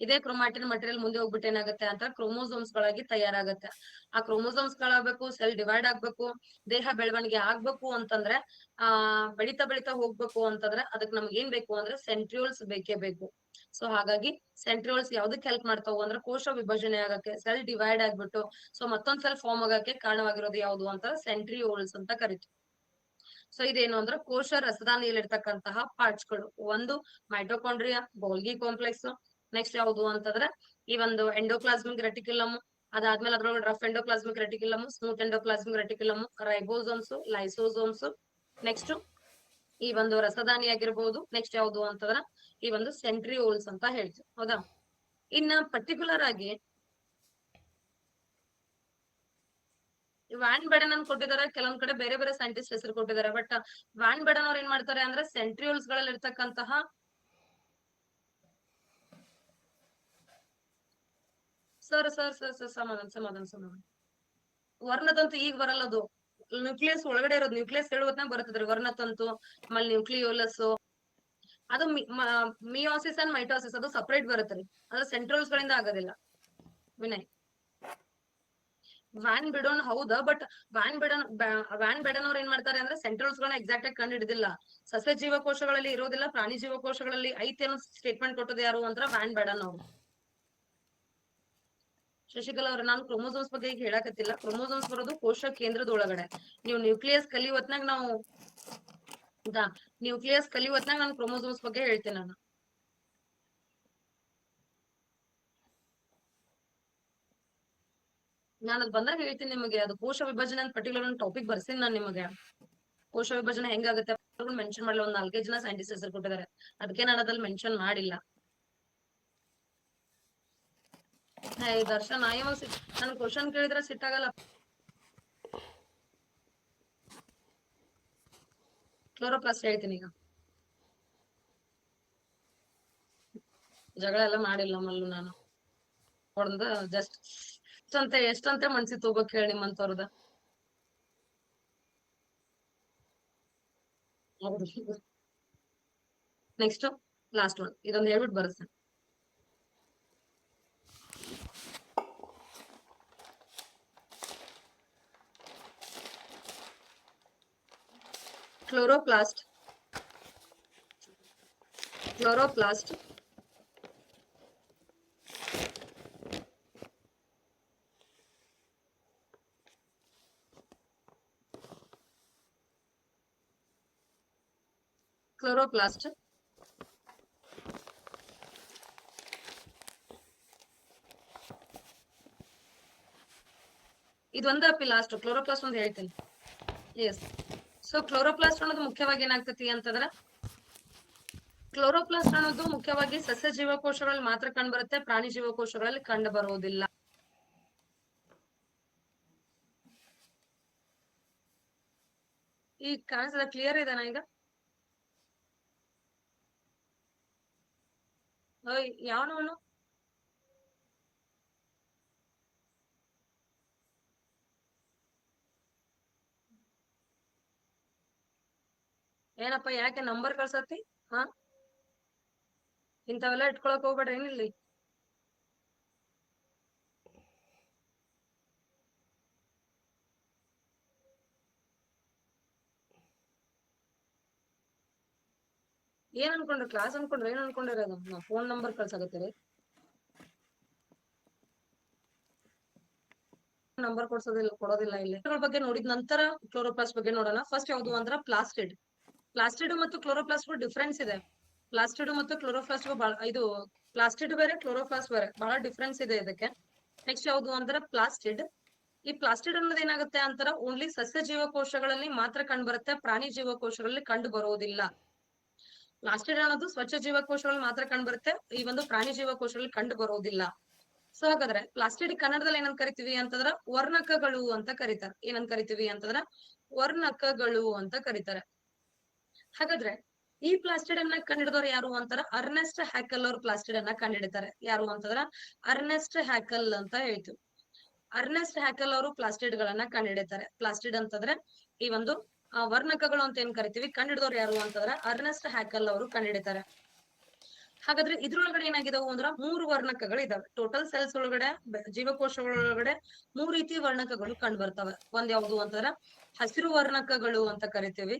ಇದೇ ಕ್ರೊಮ್ಯಾಟಿನ್ ಮಟೀರಿಯಲ್ ಮುಂದೆ ಹೋಗ್ಬಿಟ್ಟು ಏನಾಗುತ್ತೆ ಅಂತ ಕ್ರೋಮೋಸೋಮ್ಸ್ ಗಳಾಗಿ ತಯಾರಾಗತ್ತೆ. ಆ ಕ್ರೋಮೋಸೋಮ್ಸ್ ಗಳಾಗ್ಬೇಕು, ಸೆಲ್ ಡಿವೈಡ್ ಆಗ್ಬೇಕು, ದೇಹ ಬೆಳವಣಿಗೆ ಆಗ್ಬೇಕು ಅಂತಂದ್ರೆ ಬೆಳಿತಾ ಬೆಳಿತಾ ಹೋಗ್ಬೇಕು ಅಂತಂದ್ರೆ ಅದಕ್ಕೆ ನಮ್ಗೆ ಏನ್ ಬೇಕು ಅಂದ್ರೆ ಸೆಂಟ್ರಿಯೋಲ್ಸ್ ಬೇಕೇ ಬೇಕು. ಸೊ ಹಾಗಾಗಿ ಸೆಂಟ್ರಿಯೋಲ್ಸ್ ಯಾವ್ದಕ್ ಹೆಲ್ಪ್ ಮಾಡ್ತಾವು ಅಂದ್ರೆ ಕೋಶ ವಿಭಜನೆ ಆಗಕ್ಕೆ, ಸೆಲ್ ಡಿವೈಡ್ ಆಗ್ಬಿಟ್ಟು ಸೊ ಮತ್ತೊಂದ್ ಸೆಲ್ ಫಾರ್ಮ್ ಆಗಕ್ಕೆ ಕಾರಣವಾಗಿರೋದು ಯಾವುದು ಅಂತ ಸೆಂಟ್ರಿಯೋಲ್ಸ್ ಅಂತ ಕರಿತೀವಿ. ಸೊ ಇದೇನು ಅಂದ್ರೆ ಕೋಶ ರಸದಾನಿಯಲ್ಲಿರ್ತಕ್ಕಂತಹ ಪಾರ್ಟ್ಸ್ ಗಳು. ಒಂದು ಮೈಟೋಕಾಂಡ್ರಿಯಾ, ಗೋಲ್ಗಿ ಕಾಂಪ್ಲೆಕ್ಸ್, ನೆಕ್ಸ್ಟ್ ಯಾವುದು ಅಂತಂದ್ರೆ ಈ ಒಂದು ಎಂಡೋಪ್ಲಾಸ್ಮಿಕ್ ರೆಟಿಕ್ಯುಲಮ್, ಅದಾದ್ಮೇಲೆ ಅದ್ರೊಳಗೆ rough endoplasmic reticulum, smooth endoplasmic reticulum, ribosomes, lysosomes, next ಈ ಒಂದು ರಸದಾನಿ ಆಗಿರ್ಬಹುದು. ನೆಕ್ಸ್ಟ್ ಯಾವುದು ಅಂತಂದ್ರ ಈ ಒಂದು ಸೆಂಟ್ರಿಯೋಲ್ಸ್ ಅಂತ ಹೇಳ್ತೀವಿ. ಹೌದಾ? ಇನ್ನ ಪರ್ಟಿಕ್ಯುಲರ್ ಆಗಿ ವ್ಯಾನ್ ಬೆಡನ್ ಅಂತ ಕೊಟ್ಟಿದ್ದಾರೆ, ಕೆಲವೊಂದ್ ಕಡೆ ಬೇರೆ ಬೇರೆ ಸೈಂಟಿಸ್ಟ್ ಹೆಸರು ಕೊಟ್ಟಿದ್ದಾರೆ. ಬಟ್ ವ್ಯಾನ್ ಬೆಡನ್ ಅವ್ರು ಏನ್ ಮಾಡ್ತಾರೆ ಅಂದ್ರೆ ಸೆಂಟ್ರಿಯೋಲ್ಸ್ ಗಳಲ್ಲಿ ಇರ್ತಕ್ಕಂತಹ ಸಮಾಧಾನ ವರ್ಣತಂತು ಈಗ ಬರಲ್ಲದು. ನ್ಯೂಕ್ಲಿಯಸ್ ಒಳಗಡೆ ಇರೋದು, ನ್ಯೂಕ್ಲಿಯಸ್ ಹೇಳುವತ್ನಾಗ ಬರುತ್ತದ್ರಿ ವರ್ಣತಂತು, ಆಮೇಲೆ ನ್ಯೂಕ್ಲಿಯೋಲಸ್. ಅದು ಮಿಯೋಸಿಸ್ ಅಂಡ್ ಮೈಟೋಸಿಸ್ ಅದು ಸಪರೇಟ್ ಬರುತ್ತರಿ. ಅದು ಸೆಂಟ್ರಿಯೋಲ್ಸ್ ಗಳಿಂದ ಆಗೋದಿಲ್ಲ ವಿನಯ್. ವ್ಯಾನ್ ಬಿಡೋನ್ ಹೌದಾ, ಬಟ್ ವ್ಯಾನ್ ಬೆಡನ್ ಅವ್ರು ಏನ್ ಮಾಡ್ತಾರೆ ಅಂದ್ರೆ ಸೆಂಟ್ರಲ್ಸ್ ಗಳನ್ನ ಎಕ್ಸಾಕ್ಟ್ ಆಗಿ ಕಂಡು ಹಿಡಿದಿಲ್ಲ. ಸಸ್ಯ ಜೀವಕೋಶಗಳಲ್ಲಿ ಇರೋದಿಲ್ಲ, ಪ್ರಾಣಿ ಜೀವಕೋಶಗಳಲ್ಲಿ ಐತೆ ಅನ್ನೋ ಸ್ಟೇಟ್ಮೆಂಟ್ ಕೊಟ್ಟದ್ದು ಯಾರು ಅಂದ್ರೆ ವ್ಯಾನ್ ಬೆಡನ್ ಅವರು. ಶಶಿಕಲಾ ಅವ್ರ ನಾನು ಕ್ರೋಮೋಸೋಮ್ಸ್ ಬಗ್ಗೆ ಈಗ ಹೇಳಕತ್ತಿಲ್ಲ. ಕ್ರೋಮೋಸೋಮ್ಸ್ ಬರೋದು ಕೋಶ ಕೇಂದ್ರದ ಒಳಗಡೆ. ನೀವು ನ್ಯೂಕ್ಲಿಯಸ್ ಕಲಿಯುವತ್ನಾಗ ನಾನು ಕ್ರೋಮೋಸೋಮ್ಸ್ ಬಗ್ಗೆ ಹೇಳ್ತೇನೆ ನಾನು. ಅದ್ ಬಂದಾಗ ಹೇಳ್ತೀನಿ ನಿಮಗೆ. ಅದು ಕೋಶ ವಿಭಜನೆ ಅಂತ ಪರ್ಟಿಕ್ಯುಲರ್ ಒಂದು ಟಾಪಿಕ್ ಬರ್ತೀನಿ ನಾನು ನಿಮಗೆ. ಕೋಶ ವಿಭಜನೆ ಹೆಂಗಾಗುತ್ತೆ ಮೆನ್ಷನ್ ಮಾಡಲ್ಲ. ಒಂದ್ 4 ಜನ ಸೈಂಟಿಸ್ಟ್ ಹೆಸರು ಕೊಟ್ಟಿದ್ದಾರೆ, ಅದಕ್ಕೆ ನಾನು ಅದ್ರಲ್ಲಿ ಮೆನ್ಷನ್ ಮಾಡಿಲ್ಲ. ದರ್ಶನ್ ನನ್ ಕ್ವಶನ್ ಕೇಳಿದ್ರೆ ಸಿಟ್ಟಾಗಲ್ಲ. ಕ್ಲೋರೋಪ್ಲಾಸ್ಟ್ ಹೇಳ್ತೀನಿ ಈಗ. ಜಗಳ ಎಲ್ಲ ಮಾಡಿಲ್ಲ ಮಲ್ಲು ನಾನು. ಹೊಡೆದ ಜಸ್ಟ್ ಎಷ್ಟಂತೆ ಮನ್ಸಿಗೆ ತಗೋಬೇಕು ಹೇಳಿ ನಿಮ್ಮಂತವ್ರದ. ಹೌದು. ನೆಕ್ಸ್ಟ್ ಲಾಸ್ಟ್ ಒನ್ ಇದೊಂದು ಹೇಳ್ಬಿಟ್ಟು ಬರುತ್ತೆ. ಕ್ಲೋರೋಪ್ಲಾಸ್ಟ್ ಇದೊಂದು ಅಪ್ಪಿ ಲಾಸ್ಟ್ ಕ್ಲೋರೋಪ್ಲಾಸ್ಟ್ ಒಂದು ಹೇಳ್ತೀನಿ. ಎಸ್. ಸೊ ಕ್ಲೋರೋಪ್ಲಾಸ್ಟ್ ಅನ್ನೋದು ಮುಖ್ಯವಾಗಿ ಏನಾಗ್ತತಿ ಅಂತಂದ್ರ ಕ್ಲೋರೋಪ್ಲಾಸ್ಟ್ ಅನ್ನೋದು ಮುಖ್ಯವಾಗಿ ಸಸ್ಯ ಜೀವಕೋಶಗಳಲ್ಲಿ ಮಾತ್ರ ಕಂಡು ಬರುತ್ತೆ, ಪ್ರಾಣಿ ಜೀವಕೋಶಗಳಲ್ಲಿ ಕಂಡು ಬರುವುದಿಲ್ಲ. ಈ ಕಾಣಿಸಿದ ಕ್ಲಿಯರ್ ಇದೆನಾ ಈಗ? ಯಾವನು ಏನಪ್ಪ ಯಾಕೆ ನಂಬರ್ ಕಳ್ಸತಿ? ಹಾ, ಇಂಥವೆಲ್ಲ ಇಟ್ಕೊಳಕ್ ಹೋಗ್ಬೇಡ್ರಿ ಏನಿಲ್ಲಿ. ಏನ್ ಅನ್ಕೊಂಡ್ರಿ ಕ್ಲಾಸ್ ಅನ್ಕೊಂಡ್ರಿ ಏನ್ ಅನ್ಕೊಂಡಿರ ಫೋನ್ ನಂಬರ್ ಕಳ್ಸಾಕತ್ತೀರಿ ನಂಬರ್ ಕೊಡೋದಿಲ್ಲ ಇಲ್ಲಿ ಬಗ್ಗೆ ನೋಡಿದ ನಂತರ ಕ್ಲೋರೋಪ್ಲಾಸ್ಟ್ ಬಗ್ಗೆ ನೋಡೋಣ. ಫಸ್ಟ್ ಯಾವ್ದು ಅಂದ್ರ ಪ್ಲಾಸ್ಟಿಡ್. ಪ್ಲಾಸ್ಟಿಡ್ ಮತ್ತು ಕ್ಲೋರೋಪ್ಲಾಸ್ಟ್ ಡಿಫ್ರೆನ್ಸ್ ಇದೆ. ಪ್ಲಾಸ್ಟಿಡ್ ಮತ್ತು ಕ್ಲೋರೋಪ್ಲಾಸ್ಟ್ ಇದು ಪ್ಲಾಸ್ಟಿಡ್ ಬೇರೆ ಕ್ಲೋರೋಪ್ಲಾಸ್ಟ್ ಬೇರೆ, ಬಹಳ ಡಿಫ್ರೆನ್ಸ್ ಇದೆ ಇದಕ್ಕೆ. ನೆಕ್ಸ್ಟ್ ಯಾವ್ದು ಅಂದ್ರೆ ಪ್ಲಾಸ್ಟಿಡ್. ಈ ಪ್ಲಾಸ್ಟಿಡ್ ಅನ್ನೋದು ಏನಾಗುತ್ತೆ ಅಂತಾರ ಓನ್ಲಿ ಸಸ್ಯ ಜೀವಕೋಶಗಳಲ್ಲಿ ಮಾತ್ರ ಕಂಡು ಬರುತ್ತೆ, ಪ್ರಾಣಿ ಜೀವಕೋಶಗಳಲ್ಲಿ ಕಂಡು ಬರುವುದಿಲ್ಲ. ಪ್ಲಾಸ್ಟಿಡ್ ಅನ್ನೋದು ಸ್ವಚ್ಛ ಜೀವಕೋಶಗಳಲ್ಲಿ ಮಾತ್ರ ಕಂಡು ಬರುತ್ತೆ, ಈ ಒಂದು ಪ್ರಾಣಿ ಜೀವಕೋಶಗಳಲ್ಲಿ ಕಂಡು ಬರುವುದಿಲ್ಲ. ಸೊ ಹಾಗಾದ್ರೆ ಪ್ಲಾಸ್ಟಿಡ್ ಕನ್ನಡದಲ್ಲಿ ಏನಂತ ಕರಿತೀವಿ ಅಂತಂದ್ರ ವರ್ಣಕಗಳು ಅಂತ ಕರೀತಾರೆ. ಏನಂತ ಕರಿತೀವಿ ಅಂತಂದ್ರ ವರ್ಣಕಗಳು ಅಂತ ಕರೀತಾರೆ. ಹಾಗಾದ್ರೆ ಈ ಪ್ಲಾಸ್ಟಿಡ್ ಅನ್ನ ಕಂಡಿಡಿದವ್ರು ಯಾರು ಅಂತಾರ ಅರ್ನೆಸ್ಟ್ ಹ್ಯಾಕಲ್ ಅವ್ರ ಪ್ಲಾಸ್ಟಿಡ್ ಅನ್ನ ಕಂಡಿಡಿತಾರೆ. ಯಾರು ಅಂತಂದ್ರ ಅರ್ನೆಸ್ಟ್ ಹ್ಯಾಕಲ್ ಅಂತ ಹೇಳ್ತೀವಿ. ಅರ್ನೆಸ್ಟ್ ಹ್ಯಾಕಲ್ ಅವರು ಪ್ಲಾಸ್ಟಿಡ್ ಗಳನ್ನ ಕಂಡಿಡಿತಾರೆ. ಪ್ಲಾಸ್ಟಿಡ್ ಅಂತಂದ್ರೆ ಈ ಒಂದು ವರ್ಣಕಗಳು ಅಂತ ಏನ್ ಕರಿತೀವಿ, ಕಂಡಿಡಿದವ್ರು ಯಾರು ಅಂತಂದ್ರ ಅರ್ನೆಸ್ಟ್ ಹ್ಯಾಕಲ್ ಅವರು ಕಂಡಿಡಿತಾರೆ. ಹಾಗಾದ್ರೆ ಇದ್ರೊಳಗಡೆ ಏನಾಗಿದಾವು ಅಂದ್ರ 3 ವರ್ಣಕಗಳು ಇದಾವೆ. ಟೋಟಲ್ ಸೆಲ್ಸ್ ಒಳಗಡೆ ಜೀವಕೋಶಗಳೊಳಗಡೆ 3 ರೀತಿ ವರ್ಣಕಗಳು ಕಂಡು ಬರ್ತವೆ. ಒಂದ್ ಯಾವ್ದು ಅಂತಂದ್ರ ಹಸಿರು ವರ್ಣಕಗಳು ಅಂತ ಕರಿತೀವಿ.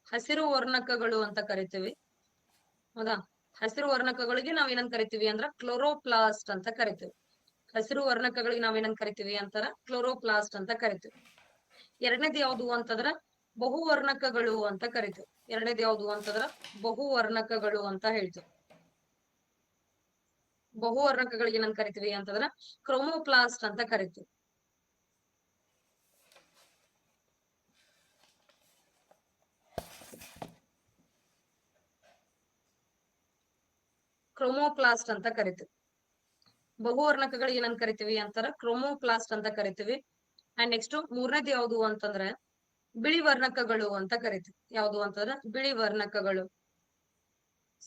ಹಸಿರು ವರ್ಣಕಗಳು ಅಂತ ಕರಿತೀವಿ, ಹೌದಾ. ಹಸಿರು ವರ್ಣಕಗಳಿಗೆ ನಾವ್ ಏನಂತ ಕರಿತೀವಿ ಅಂದ್ರ ಕ್ಲೋರೋಪ್ಲಾಸ್ಟ್ ಅಂತ ಕರಿತೀವಿ. ಹಸಿರು ವರ್ಣಕಗಳಿಗೆ ನಾವೇನಂತ ಕರಿತೀವಿ ಅಂತಾರ ಕ್ಲೋರೋಪ್ಲಾಸ್ಟ್ ಅಂತ ಕರಿತೀವಿ. ಎರಡನೇದು ಯಾವ್ದು ಅಂತಂದ್ರ ಬಹುವರ್ಣಕಗಳು ಅಂತ ಕರಿತೀವಿ. ಎರಡನೇದು ಯಾವ್ದು ಅಂತಂದ್ರ ಬಹುವರ್ಣಕಗಳು ಅಂತ ಹೇಳ್ತೀವಿ. ಬಹುವರ್ಣಕಗಳಿಗೆ ಏನಂತ ಕರಿತೀವಿ ಅಂತಂದ್ರ ಕ್ರೋಮೋಪ್ಲಾಸ್ಟ್ ಅಂತ ಕರಿತೀವಿ. ಕ್ರೋಮೋಪ್ಲಾಸ್ಟ್ ಅಂತ ಕರಿತೀವಿ. ಬಹುವರ್ಣಕಗಳು ಏನಂತ ಕರಿತೀವಿ ಅಂತಾರ ಕ್ರೋಮೋಪ್ಲಾಸ್ಟ್ ಅಂತ ಕರಿತೀವಿ. ಅಂಡ್ ನೆಕ್ಸ್ಟ್ ಮೂರನೇದು ಯಾವ್ದು ಅಂತಂದ್ರೆ ಬಿಳಿ ವರ್ಣಕಗಳು ಅಂತ ಕರಿತೀವಿ. ಯಾವ್ದು ಅಂತಂದ್ರ ಬಿಳಿ ವರ್ಣಕಗಳು.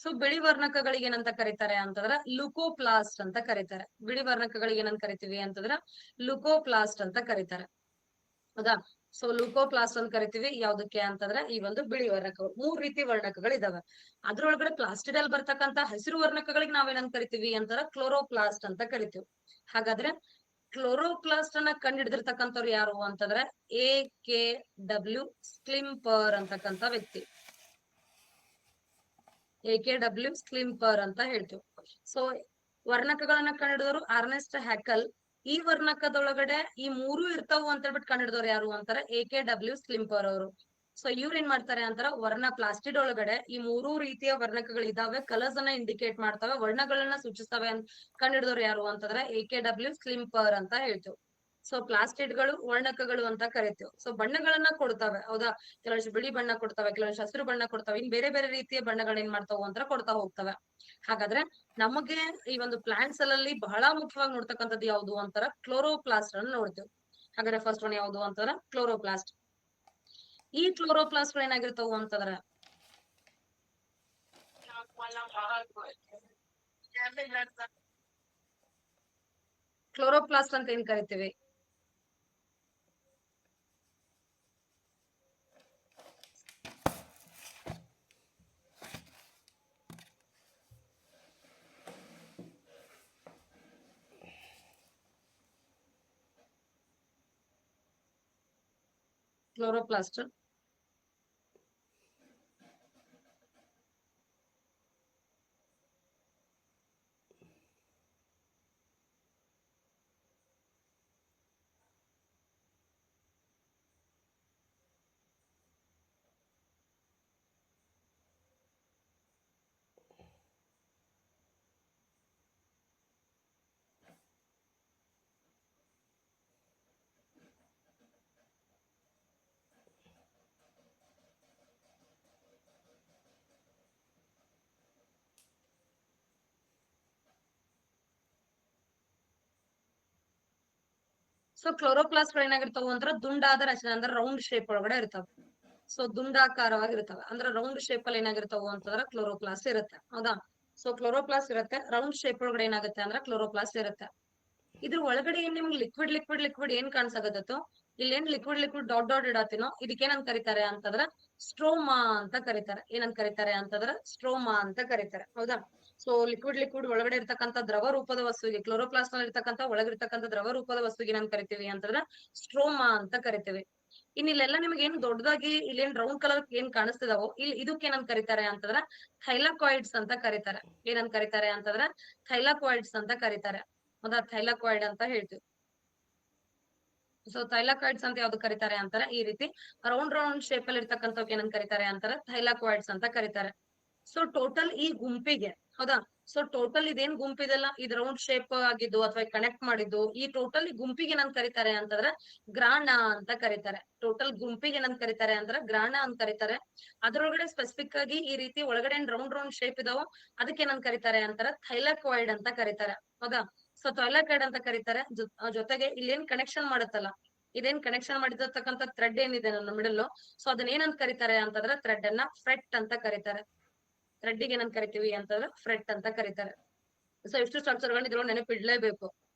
ಸೊ ಬಿಳಿ ವರ್ಣಕಗಳಿಗೆ ಏನಂತ ಕರೀತಾರೆ ಅಂತಂದ್ರ ಲುಕೋಪ್ಲಾಸ್ಟ್ ಅಂತ ಕರೀತಾರೆ. ಬಿಳಿ ವರ್ಣಕಗಳಿಗೆ ಏನಂತ ಕರಿತೀವಿ ಅಂತಂದ್ರ ಲುಕೋಪ್ಲಾಸ್ಟ್ ಅಂತ ಕರೀತಾರೆ, ಹೌದಾ. ಸೊ ಲುಕೋಪ್ಲಾಸ್ಟ್ ಅಂತ ಕರಿತೀವಿ ಯಾವ್ದಕ್ಕೆ ಅಂತಂದ್ರ ಈ ಒಂದು ಬಿಳಿ ವರ್ಣಕಗಳು. 3 ರೀತಿ ವರ್ಣಕಗಳು ಇದಾವೆ. ಅದ್ರೊಳಗಡೆ ಪ್ಲಾಸ್ಟಿಡ್ ಅಲ್ಲಿ ಬರ್ತಕ್ಕಂತ ಹಸಿರು ವರ್ಣಕಗಳಿಗೆ ನಾವೇನಂತ ಕರಿತೀವಿ ಅಂತಾರ ಕ್ಲೋರೋಪ್ಲಾಸ್ಟ್ ಅಂತ ಕರಿತೀವಿ. ಹಾಗಾದ್ರೆ ಕ್ಲೋರೋಪ್ಲಾಸ್ಟ್ ಅನ್ನ ಕಂಡುಹಿಡಿದಿರ್ತಕ್ಕಂಥವ್ರು ಯಾರು ಅಂತಂದ್ರೆ AKW ಸ್ಕ್ಲಿಂಪರ್ ಅಂತಕ್ಕಂಥ ವ್ಯಕ್ತಿ. AKW ಸ್ಕ್ಲಿಂಪರ್ ಅಂತ ಹೇಳ್ತೀವಿ. ಸೊ ವರ್ಣಕಗಳನ್ನ ಕಂಡುಹಿಡಿದವರು ಅರ್ನೆಸ್ಟ್ ಹ್ಯಾಕಲ್. ಈ ವರ್ಣಕದೊಳಗಡೆ ಈ 3 ಇರ್ತಾವು ಅಂತ ಹೇಳ್ಬಿಟ್ಟು ಕಂಡುಹಿಡಿದವ್ರು ಯಾರು ಅಂತಾರೆ AKW ಸ್ಕ್ಲಿಂಪರ್ ಅವರು. ಸೊ ಇವ್ರು ಏನ್ ಮಾಡ್ತಾರೆ ಅಂತಾರ ವರ್ಣ ಪ್ಲಾಸ್ಟಿಡ್ ಒಳಗಡೆ ಈ 3 ರೀತಿಯ ವರ್ಣಕಗಳು ಇದಾವೆ, ಕಲರ್ಸ್ ಅನ್ನ ಇಂಡಿಕೇಟ್ ಮಾಡ್ತವೆ, ವರ್ಣಗಳನ್ನ ಸೂಚಿಸ್ತವೆ ಅಂತ ಕಂಡುಹಿಡಿದವ್ರು ಯಾರು ಅಂತಂದ್ರೆ AKW ಸ್ಕ್ಲಿಂಪರ್ ಅಂತ ಹೇಳ್ತೀವಿ. ಸೊ ಪ್ಲಾಸ್ಟಿಡ್ ಗಳು ವರ್ಣಕಗಳು ಅಂತ ಕರಿತೀವಿ. ಸೊ ಬಣ್ಣಗಳನ್ನ ಕೊಡ್ತವೆ, ಹೌದಾ. ಕೆಲವೊಂದು ಬಿಳಿ ಬಣ್ಣ ಕೊಡ್ತವೆ, ಕೆಲವೊಂದು ಹಸಿರು ಬಣ್ಣ ಕೊಡ್ತವೆ, ಇನ್ ಬೇರೆ ಬೇರೆ ರೀತಿಯ ಬಣ್ಣಗಳು ಏನ್ ಮಾಡ್ತಾವು ಅಂತ ಕೊಡ್ತಾ ಹೋಗ್ತವೆ. ಹಾಗಾದ್ರೆ ನಮಗೆ ಈ ಒಂದು ಪ್ಲಾಂಟ್ಸ್ ಅಲ್ಲಿ ಬಹಳ ಮುಖ್ಯವಾಗಿ ನೋಡ್ತಕ್ಕಂಥದ್ದು ಯಾವ್ದು ಅಂತಾರ ಕ್ಲೋರೋಪ್ಲಾಸ್ಟ್ ಅನ್ನು ನೋಡ್ತೀವಿ. ಹಾಗಾದ್ರೆ ಫಸ್ಟ್ ಒನ್ ಯಾವ್ದು ಅಂತಾರ ಕ್ಲೋರೋಪ್ಲಾಸ್ಟ್. ಈ ಕ್ಲೋರೋಪ್ಲಾಸ್ಟ್ ಗಳು ಏನಾಗಿರ್ತಾವು ಅಂತಂದ್ರ ಕ್ಲೋರೋಪ್ಲಾಸ್ಟ್ ಅಂತ ಏನ್ ಕರಿತೀವಿ, ಕ್ಲೋರೋಪ್ಲಾಸ್ಟ್ ಸೊ ಕ್ಲೋರೋಪ್ಲಾಸ್ಟ್ ಗಳು ಏನಾಗಿರ್ತಾವ ಅಂದ್ರ ದುಂಡಾದ ರಚನೆ ಅಂದ್ರೆ ರೌಂಡ್ ಶೇಪ್ ಒಳಗಡೆ ಇರ್ತಾವ. ಸೊ ದುಂಡಾಕಾರವಾಗಿರ್ತಾವ ಅಂದ್ರೆ ರೌಂಡ್ ಶೇಪ್ ಅಲ್ಲಿ ಏನಾಗಿರ್ತಾವ ಅಂತಂದ್ರ ಕ್ಲೋರೋಪ್ಲಾಸ್ಟ್ ಇರುತ್ತೆ, ಹೌದಾ. ಸೊ ಕ್ಲೋರೋಪ್ಲಾಸ್ಟ್ ಇರುತ್ತೆ, ರೌಂಡ್ ಶೇಪ್ ಒಳಗಡೆ ಏನಾಗುತ್ತೆ ಅಂದ್ರೆ ಕ್ಲೋರೋಪ್ಲಾಸ್ಟ್ ಇರುತ್ತೆ. ಇದ್ರ ಒಳಗಡೆ ಏನ್ ನಿಮ್ಗೆ ಲಿಕ್ವಿಡ್ ಏನ್ ಕಾಣಿಸಾಗತ್ತೋ ಇಲ್ಲಿ ಏನ್ ಲಿಕ್ವಿಡ್ ಡಾಟ್ ಇಡತ್ತೀನೋ ಇದಕ್ಕೆ ಏನಂತ ಕರೀತಾರೆ ಅಂತಂದ್ರ ಸ್ಟ್ರೋಮಾ ಅಂತ ಕರೀತಾರೆ. ಏನಂತ ಕರೀತಾರೆ ಅಂತಂದ್ರ ಸ್ಟ್ರೋಮಾ ಅಂತ ಕರೀತಾರೆ, ಹೌದಾ. ಸೊ ಲಿಕ್ವಿಡ್ ಒಳಗಡೆ ಇರ್ತಕ್ಕಂಥ ದ್ರವ ರೂಪದ ವಸ್ತುವಿಗೆ ಕ್ಲೋರೋಪ್ಲಾಸ್ಟ್ ನಲ್ಲಿ ಇರ್ತಕ್ಕಂಥ ಒಳಗಿರ್ತಕ್ಕಂಥ ದ್ರವ ರೂಪದ ವಸ್ತುವಿಗೆ ಏನಂತ ಕರಿತೀವಿ ಅಂತಂದ್ರ ಸ್ಟ್ರೋಮಾ ಅಂತ ಕರಿತೀವಿ. ಇಲ್ಲೆಲ್ಲ ನಿಮ್ಗೆ ಏನ್ ದೊಡ್ಡದಾಗಿ ಇಲ್ಲೇನ್ ರೌಂಡ್ ಕಲರ್ ಏನ್ ಕಾಣಿಸ್ತಿದಾವೋ ಇಲ್ಲಿ ಇದಕ್ಕೆ ಏನಂತ ಕರೀತಾರೆ ಅಂತಂದ್ರ ಥೈಲಾಕಾಯ್ಡ್ಸ್ ಅಂತ ಕರೀತಾರೆ. ಏನಂತ ಕರೀತಾರೆ ಅಂತಂದ್ರ ಥೈಲಾಕಾಯ್ಡ್ಸ್ ಅಂತ ಕರೀತಾರೆ. ಹೌದಾ, ಥೈಲಾಕಾಯ್ಡ್ ಅಂತ ಹೇಳ್ತೀವಿ. ಸೊ ಥೈಲಾಕಾಯ್ಡ್ಸ್ ಅಂತ ಯಾವ್ದು ಕರೀತಾರೆ ಅಂತಾರೆ, ಈ ರೀತಿ ರೌಂಡ್ ರೌಂಡ್ ಶೇಪ್ ಅಲ್ಲಿ ಇರ್ತಕ್ಕಂಥವ್ಕೆ ಏನಂತ ಕರೀತಾರೆ ಅಂತಾರೆ, ಥೈಲಾಕಾಯ್ಡ್ಸ್ ಅಂತ ಕರೀತಾರೆ. ಸೊ ಟೋಟಲ್ ಈ ಗುಂಪಿಗೆ, ಹೌದಾ, ಸೊ ಟೋಟಲ್ ಇದೇನ್ ಗುಂಪಿದೆಲ್ಲ ಇದು ರೌಂಡ್ ಶೇಪ್ ಆಗಿದ್ದು ಅಥವಾ ಕನೆಕ್ಟ್ ಮಾಡಿದ್ದು, ಈ ಟೋಟಲ್ ಗುಂಪಿಗೆ ಏನಂತ ಕರೀತಾರೆ ಅಂತಂದ್ರೆ ಗ್ರಾಣ ಅಂತ ಕರೀತಾರೆ. ಟೋಟಲ್ ಗುಂಪಿಗೆ ಏನಂತ ಕರೀತಾರೆ ಅಂದ್ರೆ ಗ್ರಾಣ ಅಂತ ಕರೀತಾರೆ. ಅದ್ರೊಳಗಡೆ ಸ್ಪೆಸಿಫಿಕ್ ಆಗಿ ಈ ರೀತಿ ಒಳಗಡೆ ರೌಂಡ್ ರೌಂಡ್ ಶೇಪ್ ಇದಾವೋ ಅದಕ್ಕೆ ಏನಂತ ಕರೀತಾರೆ ಅಂತಾರೆ ಥೈಲಾಕಾಯ್ಡ್ ಅಂತ ಕರೀತಾರೆ. ಹೌದಾ, ಸೊ ಥೈಲಾಕಾಯ್ಡ್ ಅಂತ ಕರೀತಾರೆ. ಜೊತೆಗೆ ಇಲ್ಲೇನ್ ಕನೆಕ್ಷನ್ ಮಾಡುತ್ತಲ್ಲ, ಇದೇನ್ ಕನೆಕ್ಷನ್ ಮಾಡಿರ್ತಕ್ಕಂಥ ಥ್ರೆಡ್ ಏನಿದೆ ನನ್ನ ಮಿಡಲ್, ಸೊ ಅದನ್ನ ಏನಂತ ಕರೀತಾರೆ ಅಂತಂದ್ರೆ ಥ್ರೆಡ್ ಅನ್ನ ಫ್ರೆಟ್ ಅಂತ ಕರೀತಾರೆ. ಥ್ರೆಡ್ಡಿಗೆ ಏನಂತ ಕರಿತೀವಿ ಅಂತಂದ್ರೆ ಫ್ರೆಟ್ ಅಂತ ಕರೀತಾರೆ. ಸೊ ಇಷ್ಟು ಸ್ಟ್ರಕ್ಚರ್ ಗಳನ್ನ ಇದ್ರೊಳಗೆ ನೆನಪಿಡ್ಲೇಬೇಕು.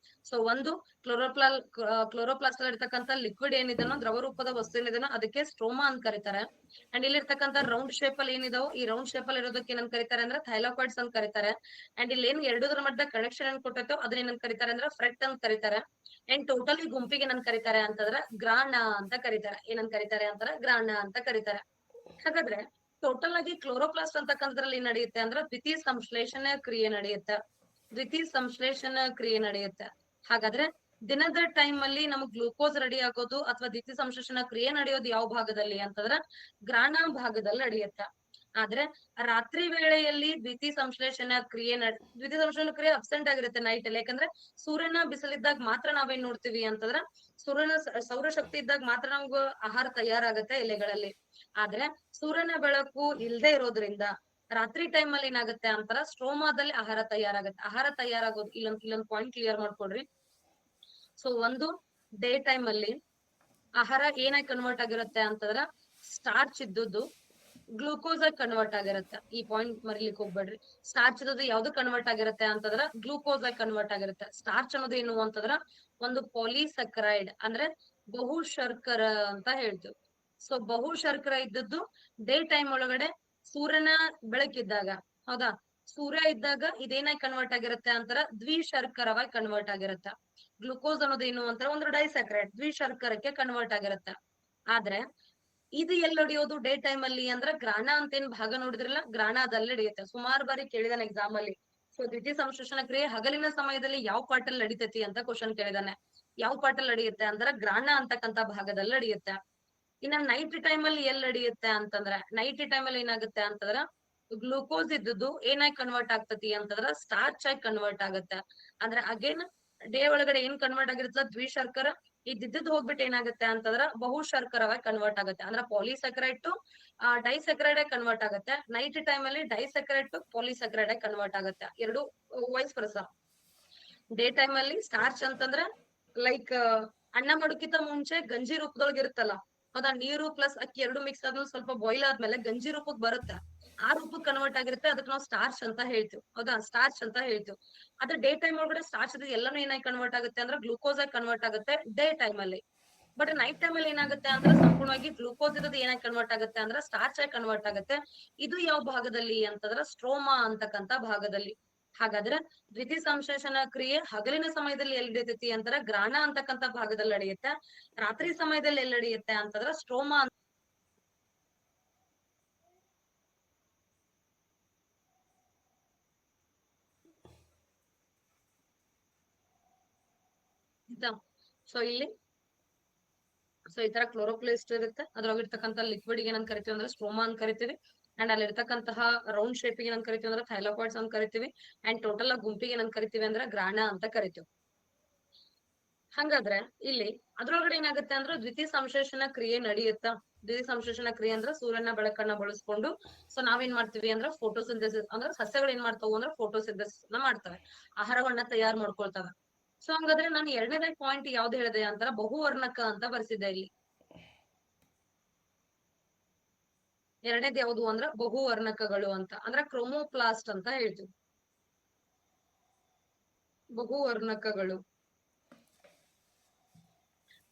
ಸೊ ಒಂದು ಕ್ಲೋರೋಪ್ಲಾಸ್ಟ್ ಅಲ್ಲಿ ಇರ್ತಕ್ಕಂಥ ಲಿಕ್ವಿಡ್ ಏನಿದೆನೋ, ದ್ರವ ರೂಪದ ವಸ್ತು ಏನಿದೆನೋ ಅದಕ್ಕೆ ಸ್ಟ್ರೋಮಾ ಅಂತ ಕರೀತಾರೆ. ಅಂಡ್ ಇಲ್ಲಿ ಇರ್ತಕ್ಕಂಥ ರೌಂಡ್ ಶೇಪ್ ಅಲ್ಲಿ ಏನಿದಾವೋ ಈ ರೌಂಡ್ ಶೇಪ್ ಅಲ್ಲಿ ಇರೋದಕ್ಕೆ ಏನಂತ ಕರೀತಾರೆ ಅಂದ್ರೆ ಥೈಲಾಕಾಯ್ಡ್ಸ್ ಅಂತ ಕರೀತಾರೆ. ಅಂಡ್ ಇಲ್ಲಿ ಏನ್ ಎರಡೂದ್ರ ಮಧ್ಯೆ ಕನೆಕ್ಷನ್ ಏನ್ ಕೊಟ್ಟೈತೋ ಅದನ್ನ ಏನಂತ ಕರೀತಾರೆ ಅಂದ್ರೆ ಫ್ರೆಟ್ ಅಂತ ಕರೀತಾರೆ. ಅಂಡ್ ಟೋಟಲ್ ಈ ಗುಂಪಿಗೆ ಏನಂತ ಕರೀತಾರೆ ಅಂತಂದ್ರೆ ಗ್ರಾಣ ಅಂತ ಕರೀತಾರೆ. ಏನಂತ ಕರೀತಾರೆ ಅಂತಾರೆ ಗ್ರಾಣ ಅಂತ ಕರೀತಾರೆ. ಹಾಗಾದ್ರೆ ಟೋಟಲ್ ಆಗಿ ಕ್ಲೋರೋಪ್ಲಾಸ್ಟ್ ಅಂತಕ್ಕಂಥದ್ರಲ್ಲಿ ಏನ್ ನಡೆಯುತ್ತೆ ಅಂದ್ರೆ ದ್ವಿತೀಯ ಸಂಶ್ಲೇಷಣೆ ಕ್ರಿಯೆ ನಡೆಯುತ್ತೆ. ದ್ವಿತೀಯ ಸಂಶ್ಲೇಷಣೆ ಕ್ರಿಯೆ ನಡೆಯುತ್ತೆ. ಹಾಗಾದ್ರೆ ದಿನದ ಟೈಮ್ ಅಲ್ಲಿ ನಮಗ್ ಗ್ಲೂಕೋಸ್ ರೆಡಿ ಆಗೋದು ಅಥವಾ ದ್ವಿತೀಯ ಸಂಶ್ಲೇಷಣಾ ಕ್ರಿಯೆ ನಡೆಯೋದು ಯಾವ ಭಾಗದಲ್ಲಿ ಅಂತಂದ್ರೆ ಗ್ರಾಣ ಭಾಗದಲ್ಲಿ ನಡೆಯುತ್ತೆ. ಆದ್ರೆ ರಾತ್ರಿ ವೇಳೆಯಲ್ಲಿ ದ್ವಿತೀಯ ಸಂಶ್ಲೇಷಣಾ ಕ್ರಿಯೆ ಅಬ್ಸೆಂಟ್ ಆಗಿರುತ್ತೆ ನೈಟ್ ಅಲ್ಲಿ. ಯಾಕಂದ್ರೆ ಸೂರ್ಯನ ಬಿಸಿಲಿದ್ದಾಗ ಮಾತ್ರ ನಾವೇನ್ ನೋಡ್ತೀವಿ ಅಂತಂದ್ರ ಸೂರ್ಯನ ಸೌರಶಕ್ತಿ ಇದ್ದಾಗ ಮಾತ್ರ ನಮ್ಗೆ ಆಹಾರ ತಯಾರಾಗತ್ತೆ ಎಲೆಗಳಲ್ಲಿ. ಆದ್ರೆ ಸೂರ್ಯನ ಬೆಳಕು ಇಲ್ದೇ ಇರೋದ್ರಿಂದ ರಾತ್ರಿ ಟೈಮ್ ಅಲ್ಲಿ ಏನಾಗುತ್ತೆ ಅಂತಾರ ಸ್ಟ್ರೋಮಾದಲ್ಲಿ ಆಹಾರ ತಯಾರಾಗತ್ತೆ. ಆಹಾರ ತಯಾರಾಗೋದು ಇಲ್ಲೊಂದ್ ಪಾಯಿಂಟ್ ಕ್ಲಿಯರ್ ಮಾಡ್ಕೊಡ್ರಿ. ಸೊ ಒಂದು ಡೇ ಟೈಮ್ ಅಲ್ಲಿ ಆಹಾರ ಏನಾಗಿ ಕನ್ವರ್ಟ್ ಆಗಿರುತ್ತೆ ಅಂತಂದ್ರ ಸ್ಟಾರ್ಚ್ ಇದ್ದದ್ದು ಗ್ಲೂಕೋಸ್ ಆಗಿ ಕನ್ವರ್ಟ್ ಆಗಿರುತ್ತೆ. ಈ ಪಾಯಿಂಟ್ ಮರಿಲಿಕ್ಕೆ ಹೋಗ್ಬೇಡ್ರಿ. ಸ್ಟಾರ್ಚ್ ಇದ್ದದ್ದು ಯಾವ್ದು ಕನ್ವರ್ಟ್ ಆಗಿರುತ್ತೆ ಅಂತಂದ್ರ ಗ್ಲೂಕೋಸ್ ಆಗಿ ಕನ್ವರ್ಟ್ ಆಗಿರುತ್ತೆ. ಸ್ಟಾರ್ಚ್ ಅನ್ನೋದು ಏನು ಅಂತಂದ್ರ ಒಂದು ಪಾಲಿಸಕರೈಡ್ ಅಂದ್ರೆ ಬಹು ಶರ್ಕರ ಅಂತ ಹೇಳ್ತೀವಿ. ಸೊ ಬಹು ಶರ್ಕರ ಇದ್ದದ್ದು ಡೇ ಟೈಮ್ ಒಳಗಡೆ ಸೂರ್ಯನ ಬೆಳಕಿದ್ದಾಗ, ಹೌದಾ, ಸೂರ್ಯ ಇದ್ದಾಗ ಇದೇನಾಗಿ ಕನ್ವರ್ಟ್ ಆಗಿರುತ್ತೆ ಅಂತಾರ ದ್ವಿಶರ್ಕರವಾಗಿ ಕನ್ವರ್ಟ್ ಆಗಿರುತ್ತೆ. ಗ್ಲುಕೋಸ್ ಅನ್ನೋದೇನು ಅಂತಾರ ಒಂದು ಡೈಸಕ್ರೈಡ್ ದ್ವಿಶರ್ಕರಕ್ಕೆ ಕನ್ವರ್ಟ್ ಆಗಿರುತ್ತೆ. ಆದ್ರೆ ಇದು ಎಲ್ಲಿ ನಡೆಯೋದು ಡೇ ಟೈಮ್ ಅಲ್ಲಿ ಅಂದ್ರೆ ಗ್ರಾಣ ಅಂತ ಏನ್ ಭಾಗ ನೋಡಿದ್ರಲ್ಲ, ಗ್ರಾಣದಲ್ಲಿ ನಡೆಯುತ್ತೆ. ಸುಮಾರು ಬಾರಿ ಕೇಳಿದಾನೆ ಎಕ್ಸಾಮ್ ಅಲ್ಲಿ. ಸೊ ದ್ವಿತೀಯ ಸಂಶ್ಲೇಷಣ ಕ್ರಿಯೆ ಹಗಲಿನ ಸಮಯದಲ್ಲಿ ಯಾವ ಪಾರ್ಟ್ ಅಲ್ಲಿ ನಡೀತೈತಿ ಅಂತ ಕ್ವಶನ್ ಕೇಳಿದಾನೆ. ಯಾವ ಪಾರ್ಟ್ ಅಲ್ಲಿ ನಡೆಯುತ್ತೆ ಅಂದ್ರೆ ಗ್ರಾಣ ಅಂತಕ್ಕಂತ ಭಾಗದಲ್ಲಿ ನಡೆಯುತ್ತೆ. ಇನ್ನ ನೈಟ್ ಟೈಮ್ ಅಲ್ಲಿ ಎಲ್ಲಿ ನಡೆಯುತ್ತೆ ಅಂತಂದ್ರೆ ನೈಟ್ ಟೈಮ್ ಅಲ್ಲಿ ಏನಾಗುತ್ತೆ ಅಂತಂದ್ರ ಗ್ಲೂಕೋಸ್ ಇದ್ದದ್ದು ಏನಾಗಿ ಕನ್ವರ್ಟ್ ಆಗ್ತತಿ ಅಂತಂದ್ರ ಸ್ಟಾರ್ಚ್ ಆಗಿ ಕನ್ವರ್ಟ್ ಆಗುತ್ತೆ. ಅಂದ್ರೆ ಅಗೇನ್ ಡೇ ಒಳಗಡೆ ಏನ್ ಕನ್ವರ್ಟ್ ಆಗಿರುತ್ತಲ್ಲ ದ್ವಿಶರ್ಕರ, ಇದ್ದಿದ್ದು ಹೋಗ್ಬಿಟ್ಟು ಏನಾಗುತ್ತೆ ಅಂತಂದ್ರ ಬಹು ಶರ್ಕರವಾಗಿ ಕನ್ವರ್ಟ್ ಆಗುತ್ತೆ. ಅಂದ್ರೆ ಪಾಲಿಸಕ್ರೈಡ್ ಟು ಡೈಸಕ್ರೈಡ್ ಆಗಿ ಕನ್ವರ್ಟ್ ಆಗುತ್ತೆ. ನೈಟ್ ಟೈಮ್ ಅಲ್ಲಿ ಡೈಸಕ್ರೈಡ್ ಟು ಪಾಲಿಸಕ್ರೈಡ್ ಆಗಿ ಕನ್ವರ್ಟ್ ಆಗುತ್ತೆ. ಎರಡು ವೈಸ್ ವರ್ಸಾ. ಡೇ ಟೈಮ್ ಅಲ್ಲಿ ಸ್ಟಾರ್ಚ್ ಅಂತಂದ್ರೆ ಲೈಕ್ ಅನ್ನ ಮಾಡೋಕ್ಕಿಂತ ಮುಂಚೆ ಗಂಜಿ ರೂಪದೊಳಗೆ ಇರುತ್ತಲ್ಲ, ಹೌದಾ, ನೀರು ಪ್ಲಸ್ ಅಕ್ಕಿ ಎರಡು ಮಿಕ್ಸ್ ಆದ್ಮೇಲೆ ಸ್ವಲ್ಪ ಬಾಯ್ಲ್ ಆದ್ಮೇಲೆ ಗಂಜಿ ರೂಪಕ್ಕೆ ಬರುತ್ತೆ. ಆ ರೂಪಕ್ಕೆ ಕನ್ವರ್ಟ್ ಆಗಿರುತ್ತೆ. ಅದಕ್ಕೆ ನಾವು ಸ್ಟಾರ್ಚ್ ಅಂತ ಹೇಳ್ತೀವಿ. ಹೌದಾ, ಸ್ಟಾರ್ಚ್ ಅಂತ ಹೇಳ್ತೀವಿ. ಆದ್ರೆ ಡೇ ಟೈಮ್ ಒಳಗಡೆ ಸ್ಟಾರ್ಚ್ ಎಲ್ಲಾನು ಏನಾಗಿ ಕನ್ವರ್ಟ್ ಆಗುತ್ತೆ ಅಂದ್ರೆ ಗ್ಲೂಕೋಸ್ ಆಗಿ ಕನ್ವರ್ಟ್ ಆಗುತ್ತೆ ಡೇ ಟೈಮ್ ಅಲ್ಲಿ. ಬಟ್ ನೈಟ್ ಟೈಮ್ ಅಲ್ಲಿ ಏನಾಗುತ್ತೆ ಅಂದ್ರೆ ಸಂಪೂರ್ಣವಾಗಿ ಗ್ಲೂಕೋಸ್ ಇರೋದು ಏನಾಗಿ ಕನ್ವರ್ಟ್ ಆಗುತ್ತೆ ಅಂದ್ರೆ ಸ್ಟಾರ್ಚ್ ಆಗಿ ಕನ್ವರ್ಟ್ ಆಗುತ್ತೆ. ಇದು ಯಾವ ಭಾಗದಲ್ಲಿ ಅಂತಂದ್ರೆ ಸ್ಟ್ರೋಮಾ ಅಂತಕ್ಕಂತ ಭಾಗದಲ್ಲಿ. ಹಾಗಾದ್ರೆ ದ್ವಿತೀಯ ಸಂಶ್ಲೇಷಣಾ ಕ್ರಿಯೆ ಹಗಲಿನ ಸಮಯದಲ್ಲಿ ಎಲ್ಲಿ ನಡೆಯುತ್ತೆ ಅಂತಾರೆ ಗ್ರಾಣ ಅಂತಕ್ಕಂತ ಭಾಗದಲ್ಲಿ ನಡೆಯುತ್ತೆ. ರಾತ್ರಿ ಸಮಯದಲ್ಲಿ ಎಲ್ಲಿ ನಡೆಯುತ್ತೆ ಅಂತಂದ್ರೆ ಸ್ಟ್ರೋಮಾ ಅಂತ ಸೊ ಇಲ್ಲಿ ಸೊ ಈ ತರ ಕ್ಲೋರೋಪ್ಲೇಸ್ಟ್ ಇರುತ್ತೆ. ಅದ್ರೊಳಗಿರ್ತಕ್ಕಂಥ ಲಿಕ್ವಿಡ್ ಏನಂತ ಕರಿತೀವಿ ಅಂದ್ರೆ ಸ್ಟ್ರೋಮಾ ಅಂತ ಕರಿತೀವಿ. ಅಂಡ್ ಅಲ್ಲಿ ಇರ್ತಕ್ಕಂತಹ ರೌಂಡ್ ಶೇಪ್ ಏನಂತ ಕರಿತೀವಿ ಅಂದ್ರೆ ಥೈಲಾಕಾಯ್ಡ್ಸ್ ಅಂತ ಕರಿತೀವಿ. ಅಂಡ್ ಟೋಟಲ್ ಆಗಿ ಗುಂಪಿಗೆ ಏನಂತ ಕರಿತೀವಿ ಅಂದ್ರೆ ಗ್ರಾಣ ಅಂತ ಕರಿತೀವಿ. ಹಂಗಾದ್ರೆ ಇಲ್ಲಿ ಅದ್ರೊಳಗಡೆ ಏನಾಗುತ್ತೆ ಅಂದ್ರೆ ದ್ವಿತೀಯ ಸಂಶ್ಲೇಷಣಾ ಕ್ರಿಯೆ ನಡೆಯುತ್ತಾ. ದ್ವಿತೀಯ ಸಂಶ್ಲೇಷಣಾ ಕ್ರಿಯೆ ಅಂದ್ರೆ ಸೂರ್ಯನ ಬೆಳಕನ್ನ ಬಳಸ್ಕೊಂಡು ಸೊ ನಾವೇನ್ ಮಾಡ್ತೀವಿ ಅಂದ್ರೆ ಫೋಟೋಸಿಂಥೆಸಿಸ್ ಅಂದ್ರೆ ಸಸ್ಯಗಳು ಏನ್ ಮಾಡ್ತಾವು ಅಂದ್ರೆ ಫೋಟೋಸಿಂಥೆಸಿಸ್ ಮಾಡ್ತವೆ, ಆಹಾರವನ್ನ ತಯಾರು ಮಾಡ್ಕೊಳ್ತವೆ. ಸೊ ಹಂಗಾದ್ರೆ ನಾನು ಎರಡನೇ ಪಾಯಿಂಟ್ ಯಾವ್ದು ಹೇಳಿದೆ ಅಂತಾರ ಬಹುವರ್ಣಕ ಅಂತ ಬರ್ಸಿದ್ದೆ ಇಲ್ಲಿ. ಎರಡನೇದು ಯಾವುದು ಅಂದ್ರ ಬಹುವರ್ಣಕಗಳು ಅಂತ ಅಂದ್ರೆ ಕ್ರೋಮೋಪ್ಲಾಸ್ಟ್ ಅಂತ ಹೇಳ್ತೀವಿ. ಬಹುವರ್ಣಕಗಳು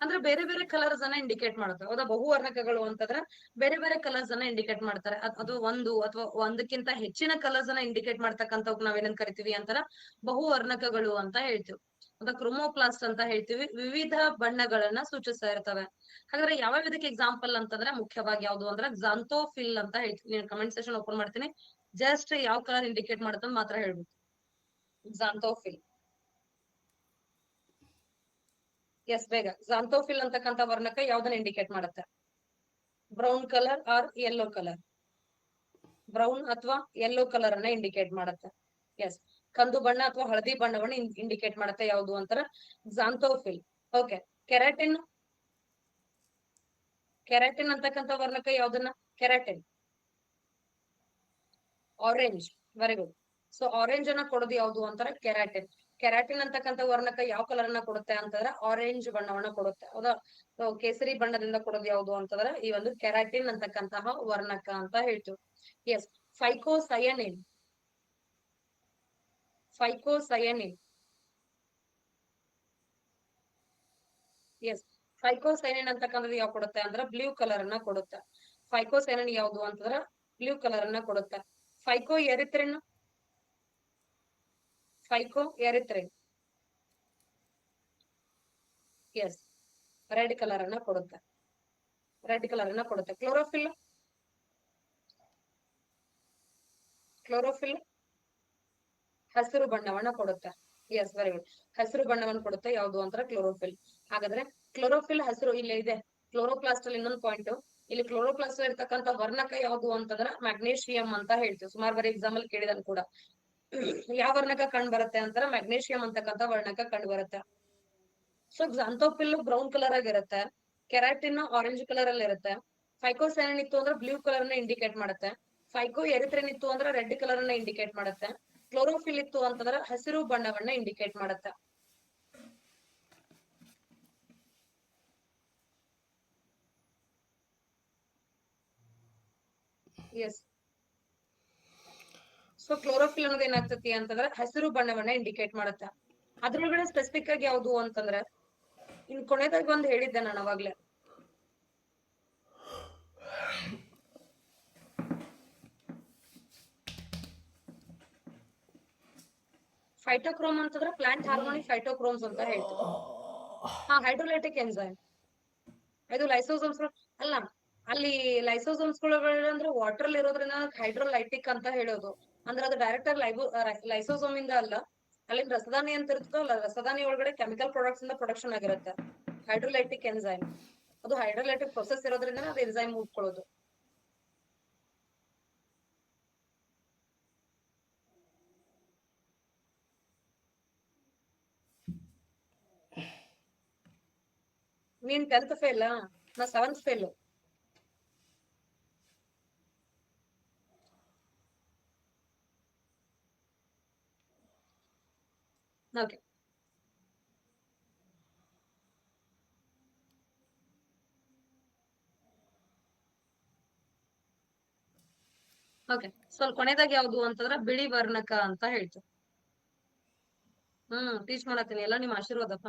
ಅಂದ್ರೆ ಬೇರೆ ಬೇರೆ ಕಲರ್ಸ್ ಅನ್ನ ಇಂಡಿಕೇಟ್ ಮಾಡುತ್ತೆ. ಹೌದಾ, ಬಹುವರ್ಣಕಗಳು ಅಂತಂದ್ರೆ ಬೇರೆ ಬೇರೆ ಕಲರ್ಸ್ ಅನ್ನ ಇಂಡಿಕೇಟ್ ಮಾಡ್ತಾರೆ. ಅದು ಒಂದು ಅಥವಾ ಒಂದಕ್ಕಿಂತ ಹೆಚ್ಚಿನ ಕಲರ್ಸ್ ಅನ್ನ ಇಂಡಿಕೇಟ್ ಮಾಡ್ತಕ್ಕಂಥವ್ ನಾವೇನಂತ ಕರಿತೀವಿ ಅಂತಾರ ಬಹುವರ್ಣಕಗಳು ಅಂತ ಹೇಳ್ತೀವಿ. ಅಥವಾ ಕ್ರೋಮೋಪ್ಲಾಸ್ಟ್ ಅಂತ ಹೇಳ್ತೀವಿ. ವಿವಿಧ ಬಣ್ಣಗಳನ್ನ ಸೂಚಿಸ್ತಾ ಇರ್ತವೆ. ಹಾಗಾದ್ರೆ ಯಾವ ಇದಕ್ಕೆ ಎಕ್ಸಾಂಪಲ್ ಅಂತಂದ್ರೆ ಮುಖ್ಯವಾಗಿ ಯಾವ್ದು ಅಂದ್ರೆ ಝಾಂಥೋಫಿಲ್ ಅಂತ ಹೇಳ್ತೀವಿ. ಕಮೆಂಟ್ ಸೆಷನ್ ಓಪನ್ ಮಾಡ್ತೀನಿ, ಜಸ್ಟ್ ಯಾವ ಕಲರ್ ಇಂಡಿಕೇಟ್ ಮಾಡುತ್ತೆ ಅಂತ ಮಾತ್ರ ಹೇಳ್ಬೇಕು. ಝಾಂಥೋಫಿಲ್, ಎಸ್ ಬೇಗ. ಝಾಂಥೋಫಿಲ್ ಅಂತಕ್ಕಂಥ ವರ್ಣಕ ಯಾವ್ದನ್ನ ಇಂಡಿಕೇಟ್ ಮಾಡುತ್ತೆ? Brown colour or yellow colour? Brown ಅಥವಾ ಯೆಲ್ಲೋ ಕಲರ್ ಅನ್ನ ಇಂಡಿಕೇಟ್ ಮಾಡುತ್ತೆ. ಎಸ್, ಕಂದು ಬಣ್ಣ ಅಥವಾ ಹಳದಿ ಬಣ್ಣವನ್ನು ಇಂಡಿಕೇಟ್ ಮಾಡುತ್ತೆ. ಯಾವುದು ಅಂತಾರ ಝಾಂಥೋಫಿಲ್. Okay, keratin. ಕೆರಾಟಿನ್ ಅಂತಕ್ಕಂಥ ವರ್ಣಕ ಯಾವ್ದನ್ನ? Keratin orange. Very good. So orange ಅನ್ನ ಕೊಡೋದು ಯಾವ್ದು ಅಂತಾರೆ? ಕೆರಾಟಿನ್. ಕೆರಾಟಿನ್ ಅಂತಕ್ಕಂಥ ವರ್ಣಕ ಯಾವ ಕಲರ್ ಅನ್ನ ಕೊಡುತ್ತೆ ಅಂತಂದ್ರೆ ಆರೆಂಜ್ ಬಣ್ಣವನ್ನ ಕೊಡುತ್ತೆ. ಹೌದಾ, ಸೊ ಕೇಸರಿ ಬಣ್ಣದಿಂದ ಕೊಡೋದು ಯಾವ್ದು ಅಂತಂದ್ರೆ ಈ ಒಂದು ಕೆರಾಟಿನ್ ಅಂತಕ್ಕಂತಹ ವರ್ಣಕ ಅಂತ ಹೇಳ್ತೀವಿ. ಎಸ್, ಫೈಕೋಸಯನಿನ್. ಫೈಕೋಸಯನಿನ್. ಎಸ್, ಫೈಕೋಸೈನಿನ್ ಅಂತಕ್ಕಂಥದ್ದು ಯಾವ ಕೊಡುತ್ತೆ ಅಂದ್ರೆ ಬ್ಲೂ ಕಲರ್ ಅನ್ನ ಕೊಡುತ್ತೆ. ಫೈಕೋಸೈನಿನ್ ಯಾವ್ದು ಅಂತಂದ್ರೆ ಬ್ಲೂ ಕಲರ್ ಅನ್ನ ಕೊಡುತ್ತೆ. ಫೈಕೋ ಎರಿಥ್ರಿನ್. ಫೈಕೋ ಎರಿಥ್ರಿನ್, ಎಸ್, ರೆಡ್ ಕಲರ್ ಅನ್ನ ಕೊಡುತ್ತೆ. ರೆಡ್ ಕಲರ್ ಅನ್ನ ಕೊಡುತ್ತೆ. ಕ್ಲೋರೋಫಿಲ್. ಕ್ಲೋರೋಫಿಲ್ ಹಸಿರು ಬಣ್ಣವನ್ನ ಕೊಡುತ್ತೆ. Yes, very good. ಹಸಿರು ಬಣ್ಣವನ್ನು ಕೊಡುತ್ತೆ. ಯಾವ್ದು ಅಂತಾರೆ? ಕ್ಲೋರೋಫಿಲ್. ಹಾಗಾದ್ರೆ ಕ್ಲೋರೋಫಿಲ್ ಹಸಿರು ಇಲ್ಲೇ ಇದೆ. ಕ್ಲೋರೋಪ್ಲಾಸ್ಟ್ ಅಲ್ಲಿ ಇನ್ನೊಂದು ಪಾಯಿಂಟ್, ಇಲ್ಲಿ ಕ್ಲೋರೋಪ್ಲಾಸ್ಟ್ ಇರ್ತಕ್ಕಂಥ ವರ್ಣಕ ಯಾವುದು ಅಂತಂದ್ರೆ ಮ್ಯಾಗ್ನೇಷಿಯಂ ಅಂತ ಹೇಳ್ತೀವಿ. ಸುಮಾರು ಬಾರಿ ಎಕ್ಸಾಮ್ ಅಲ್ಲಿ ಕೇಳಿದನ್ ಕೂಡ. ಯಾವ ವರ್ಣಕ ಕಂಡು ಬರುತ್ತೆ ಅಂತಾರ ಮ್ಯಾಗ್ನೇಷಿಯಂ ಅಂತಕ್ಕಂಥ ವರ್ಣಕ ಕಂಡು ಬರುತ್ತೆ. ಸೊ ಝಾಂಥೋಫಿಲ್ ಬ್ರೌನ್ ಕಲರ್ ಆಗಿರುತ್ತೆ. ಕೆರಾಟಿನ್ ಆರೆಂಜ್ ಕಲರ್ ಅಲ್ಲಿ ಇರುತ್ತೆ. ಫೈಕೋಸೈನಿನ್ ಇತ್ತು ಅಂದ್ರೆ ಬ್ಲೂ ಕಲರ್ ನ ಇಂಡಿಕೇಟ್ ಮಾಡುತ್ತೆ. ಫೈಕೋ ಎರಿಥ್ರಿನ್ ಇತ್ತು ಅಂದ್ರೆ ರೆಡ್ ಕಲರ್ ಅನ್ನ ಇಂಡಿಕೇಟ್ ಮಾಡುತ್ತೆ. ಕ್ಲೋರೋಫಿಲ್ ಇತ್ತು ಅಂತಂದ್ರೆ ಹಸಿರು ಬಣ್ಣವನ್ನ ಇಂಡಿಕೇಟ್ ಮಾಡುತ್ತೆ. ಎಸ್, ಸೊ ಕ್ಲೋರೋಫಿಲ್ ಅನ್ನೋದು ಏನಾಗ್ತತಿ ಅಂತಂದ್ರೆ ಹಸಿರು ಬಣ್ಣವನ್ನ ಇಂಡಿಕೇಟ್ ಮಾಡುತ್ತೆ. ಅದ್ರೊಳಗಡೆ ಸ್ಪೆಸಿಫಿಕ್ ಆಗಿ ಯಾವ್ದು ಅಂತಂದ್ರೆ ಇನ್ ಕೊನೆದಾಗ ಒಂದ್ ಹೇಳಿದ್ದೆ ನಾನು ಅವಾಗ್ಲೇ, ಫೈಟೋಕ್ರೋಮ್ ಅಂತಂದ್ರೆ ಪ್ಲಾಂಟ್ ಹಾರ್ಮೋನಿ ಫೈಟೋಕ್ರೋಮ್ಸ್ ಅಂತ ಹೇಳ್ತೀವಿ. Hydrolytic enzyme. ಇದು ಲೈಸೋಸೋಮ್ಸ್ ಅಲ್ಲ, ಅಲ್ಲಿ ಲೈಸೋಸೋಮ್ಸ್ ಅಂದ್ರೆ ವಾಟರ್ ಅಲ್ಲಿ ಇರೋದ್ರಿಂದ ಹೈಡ್ರೋಲೈಟಿಕ್ ಅಂತ ಹೇಳೋದು. ಅಂದ್ರೆ ಅದು ಡೈರೆಕ್ಟ್ ಆಗಿ ಲೈಸೋಸೋಮ್ ಇಂದ ಅಲ್ಲ, ಅಲ್ಲಿ ರಸದಾನಿ ಅಂತ ಇರ್ತದಲ್ಲ, ರಸದಾನಿ ಒಳಗಡೆ ಕೆಮಿಕಲ್ ಪ್ರಾಡಕ್ಟ್ಸ್ ಇಂದ ಪ್ರೊಡಕ್ಷನ್ ಆಗಿರುತ್ತೆ ಹೈಡ್ರೋಲೈಟಿಕ್ ಎನ್ಸೈಮ್. ಅದು ಹೈಡ್ರೋಲೈಟಿಕ್ ಪ್ರೊಸೆಸ್ ಇರೋದ್ರಿಂದ ಅದು ಎನ್ಸೈಮ್ ಉಟ್ಕೊಳ್ಳೋದು. ನೀನ್ 10th ಫೇಲ್, ನಾ 7th ಫೇಲ್. Okay, okay. ಸ್ವಲ್ಪ ಕೊನೆದಾಗ ಯಾವ್ದು ಅಂತಂದ್ರ ಬಿಳಿ ವರ್ಣಕ ಅಂತ ಹೇಳ್ತೀವಿ. ಟೀಚ್ ಮಾಡತ್ತೀನಿ. ಎಲ್ಲ ನಿಮ್ ಆಶೀರ್ವಾದಪ್ಪ,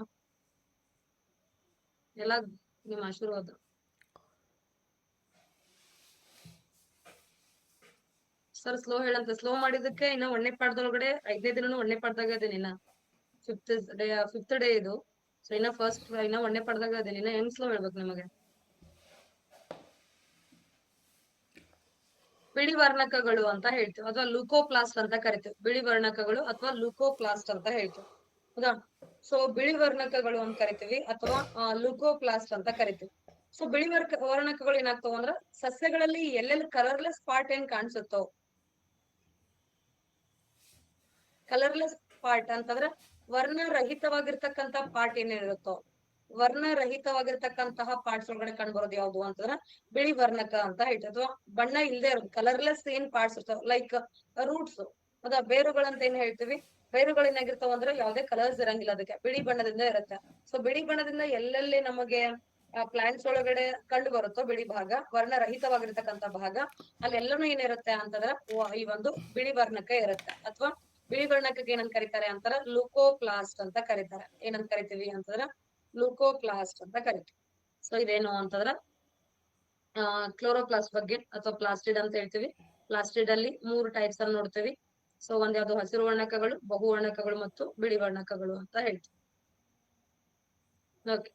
ಎಲ್ಲ ನಿಮ್ ಆಶೀರ್ವಾದ. Sir slow ಹೇಳಂತ. ಸ್ಲೋ ಮಾಡಿದಕ್ಕೆ ಇನ್ನ 1ನೇ ಪಾಠದೊಳಗಡೆ 5ನೇ ದಿನನು 1ನೇ ಪಾಠದಾಗ ಇದ್ದೀನಿ. ಇನ್ನ ಫಿಫ್ತ್ ಡೇ ಇದು. ಸೊ ಇನ್ನ 1ನೇ ಪಾಠದಾಗ ಇದ್ದೀನಿ. ಇನ್ನ ಹೆಂಗ್ ಸ್ಲೋ ಹೇಳ್ಬೇಕು ನಿಮಗೆ? ಬಿಳಿ ವರ್ಣಕಗಳು ಅಂತ ಹೇಳ್ತೀವಿ, ಅಥವಾ ಲೂಕೋಪ್ಲಾಸ್ಟ್ ಅಂತ ಕರಿತೀವಿ. ಬಿಳಿ ವರ್ಣಕಗಳು ಅಥವಾ ಲೂಕೋಪ್ಲಾಸ್ಟ್ ಅಂತ ಹೇಳ್ತೀವಿ. ಹೌದಾ, ಸೊ ಬಿಳಿ ವರ್ಣಕಗಳು ಅಂತ ಕರಿತೀವಿ ಅಥವಾ ಲೂಕೋಪ್ಲಾಸ್ಟ್ ಅಂತ ಕರಿತೀವಿ. ಸೊ ಬಿಳಿ ವರ್ಣಕಗಳು ಏನಾಗ್ತಾವ ಅಂದ್ರ ಸಸ್ಯಗಳಲ್ಲಿ ಎಲ್ಲೆಲ್ಲಿ ಕಲರ್ಲೆಸ್ ಪಾರ್ಟ್ ಏನ್ ಕಾಣಿಸುತ್ತೋ, ಕಲರ್ಲೆಸ್ ಪಾರ್ಟ್ ಅಂತಂದ್ರೆ ವರ್ಣರಹಿತವಾಗಿರ್ತಕ್ಕಂತ ಪಾರ್ಟ್ ಏನೇನಿರುತ್ತೋ, ವರ್ಣರಹಿತವಾಗಿರ್ತಕ್ಕಂತಹ ಪಾರ್ಟ್ಸ್ ಒಳಗಡೆ ಕಂಡು ಬರೋದು ಯಾವ್ದು ಅಂತಂದ್ರೆ ಬಿಳಿ ವರ್ಣಕ ಅಂತ ಹೇಳ್ತೀವಿ. ಅಥವಾ ಬಣ್ಣ ಇಲ್ಲದೆ ಇರೋದು ಕಲರ್ಲೆಸ್ ಏನ್ ಪಾರ್ಟ್ಸ್ ಇರ್ತಾವ, ಲೈಕ್ ರೂಟ್ಸ್, ಅದ ಬೇರುಗಳಂತ ಏನ್ ಹೇಳ್ತೀವಿ. ಬೇರುಗಳು ಏನಾಗಿರ್ತಾವ ಅಂದ್ರೆ ಯಾವ್ದೇ ಕಲರ್ಸ್ ಇರಂಗಿಲ್ಲ, ಅದಕ್ಕೆ ಬಿಳಿ ಬಣ್ಣದಿಂದ ಇರುತ್ತೆ. ಸೊ ಬಿಳಿ ಬಣ್ಣದಿಂದ ಎಲ್ಲೆಲ್ಲಿ ನಮಗೆ ಪ್ಲಾಂಟ್ಸ್ ಒಳಗಡೆ ಕಂಡು ಬರುತ್ತೋ ಬಿಳಿ ಭಾಗ, ವರ್ಣರಹಿತವಾಗಿರ್ತಕ್ಕಂಥ ಭಾಗ, ಅಲ್ಲೆಲ್ಲನೂ ಏನಿರುತ್ತೆ ಅಂತಂದ್ರೆ ಈ ಒಂದು ಬಿಳಿ ವರ್ಣಕ ಇರುತ್ತೆ. ಅಥವಾ ಬಿಳಿ ವರ್ಣಕಕ್ಕೆ ಏನಂತ ಕರೀತಾರೆ ಅಂತಾರ ಲೂಕೋಪ್ಲಾಸ್ಟ್ ಅಂತ ಕರೀತಾರೆ. ಏನಂತ ಕರಿತೀವಿ ಅಂತಂದ್ರ ಗ್ಲೂಕೋಪ್ಲಾಸ್ಟ್ ಅಂತ ಕರಿತೀವಿ. ಸೊ ಇದೇನು ಅಂತಂದ್ರ ಕ್ಲೋರೋಪ್ಲಾಸ್ಟ್ ಬಗ್ಗೆ ಅಥವಾ ಪ್ಲಾಸ್ಟಿಡ್ ಅಂತ ಹೇಳ್ತೀವಿ. ಪ್ಲಾಸ್ಟಿಡ್ ಅಲ್ಲಿ 3 ಟೈಪ್ಸ್ ಅನ್ನು ನೋಡ್ತೀವಿ. ಸೊ ಒಂದ್ ಯಾವ್ದು ಹಸಿರು ವರ್ಣಕಗಳು, ಬಹುವರ್ಣಕಗಳು ಮತ್ತು ಬಿಳಿ ವರ್ಣಕಗಳು ಅಂತ ಹೇಳ್ತೀವಿ. ಓಕೆ.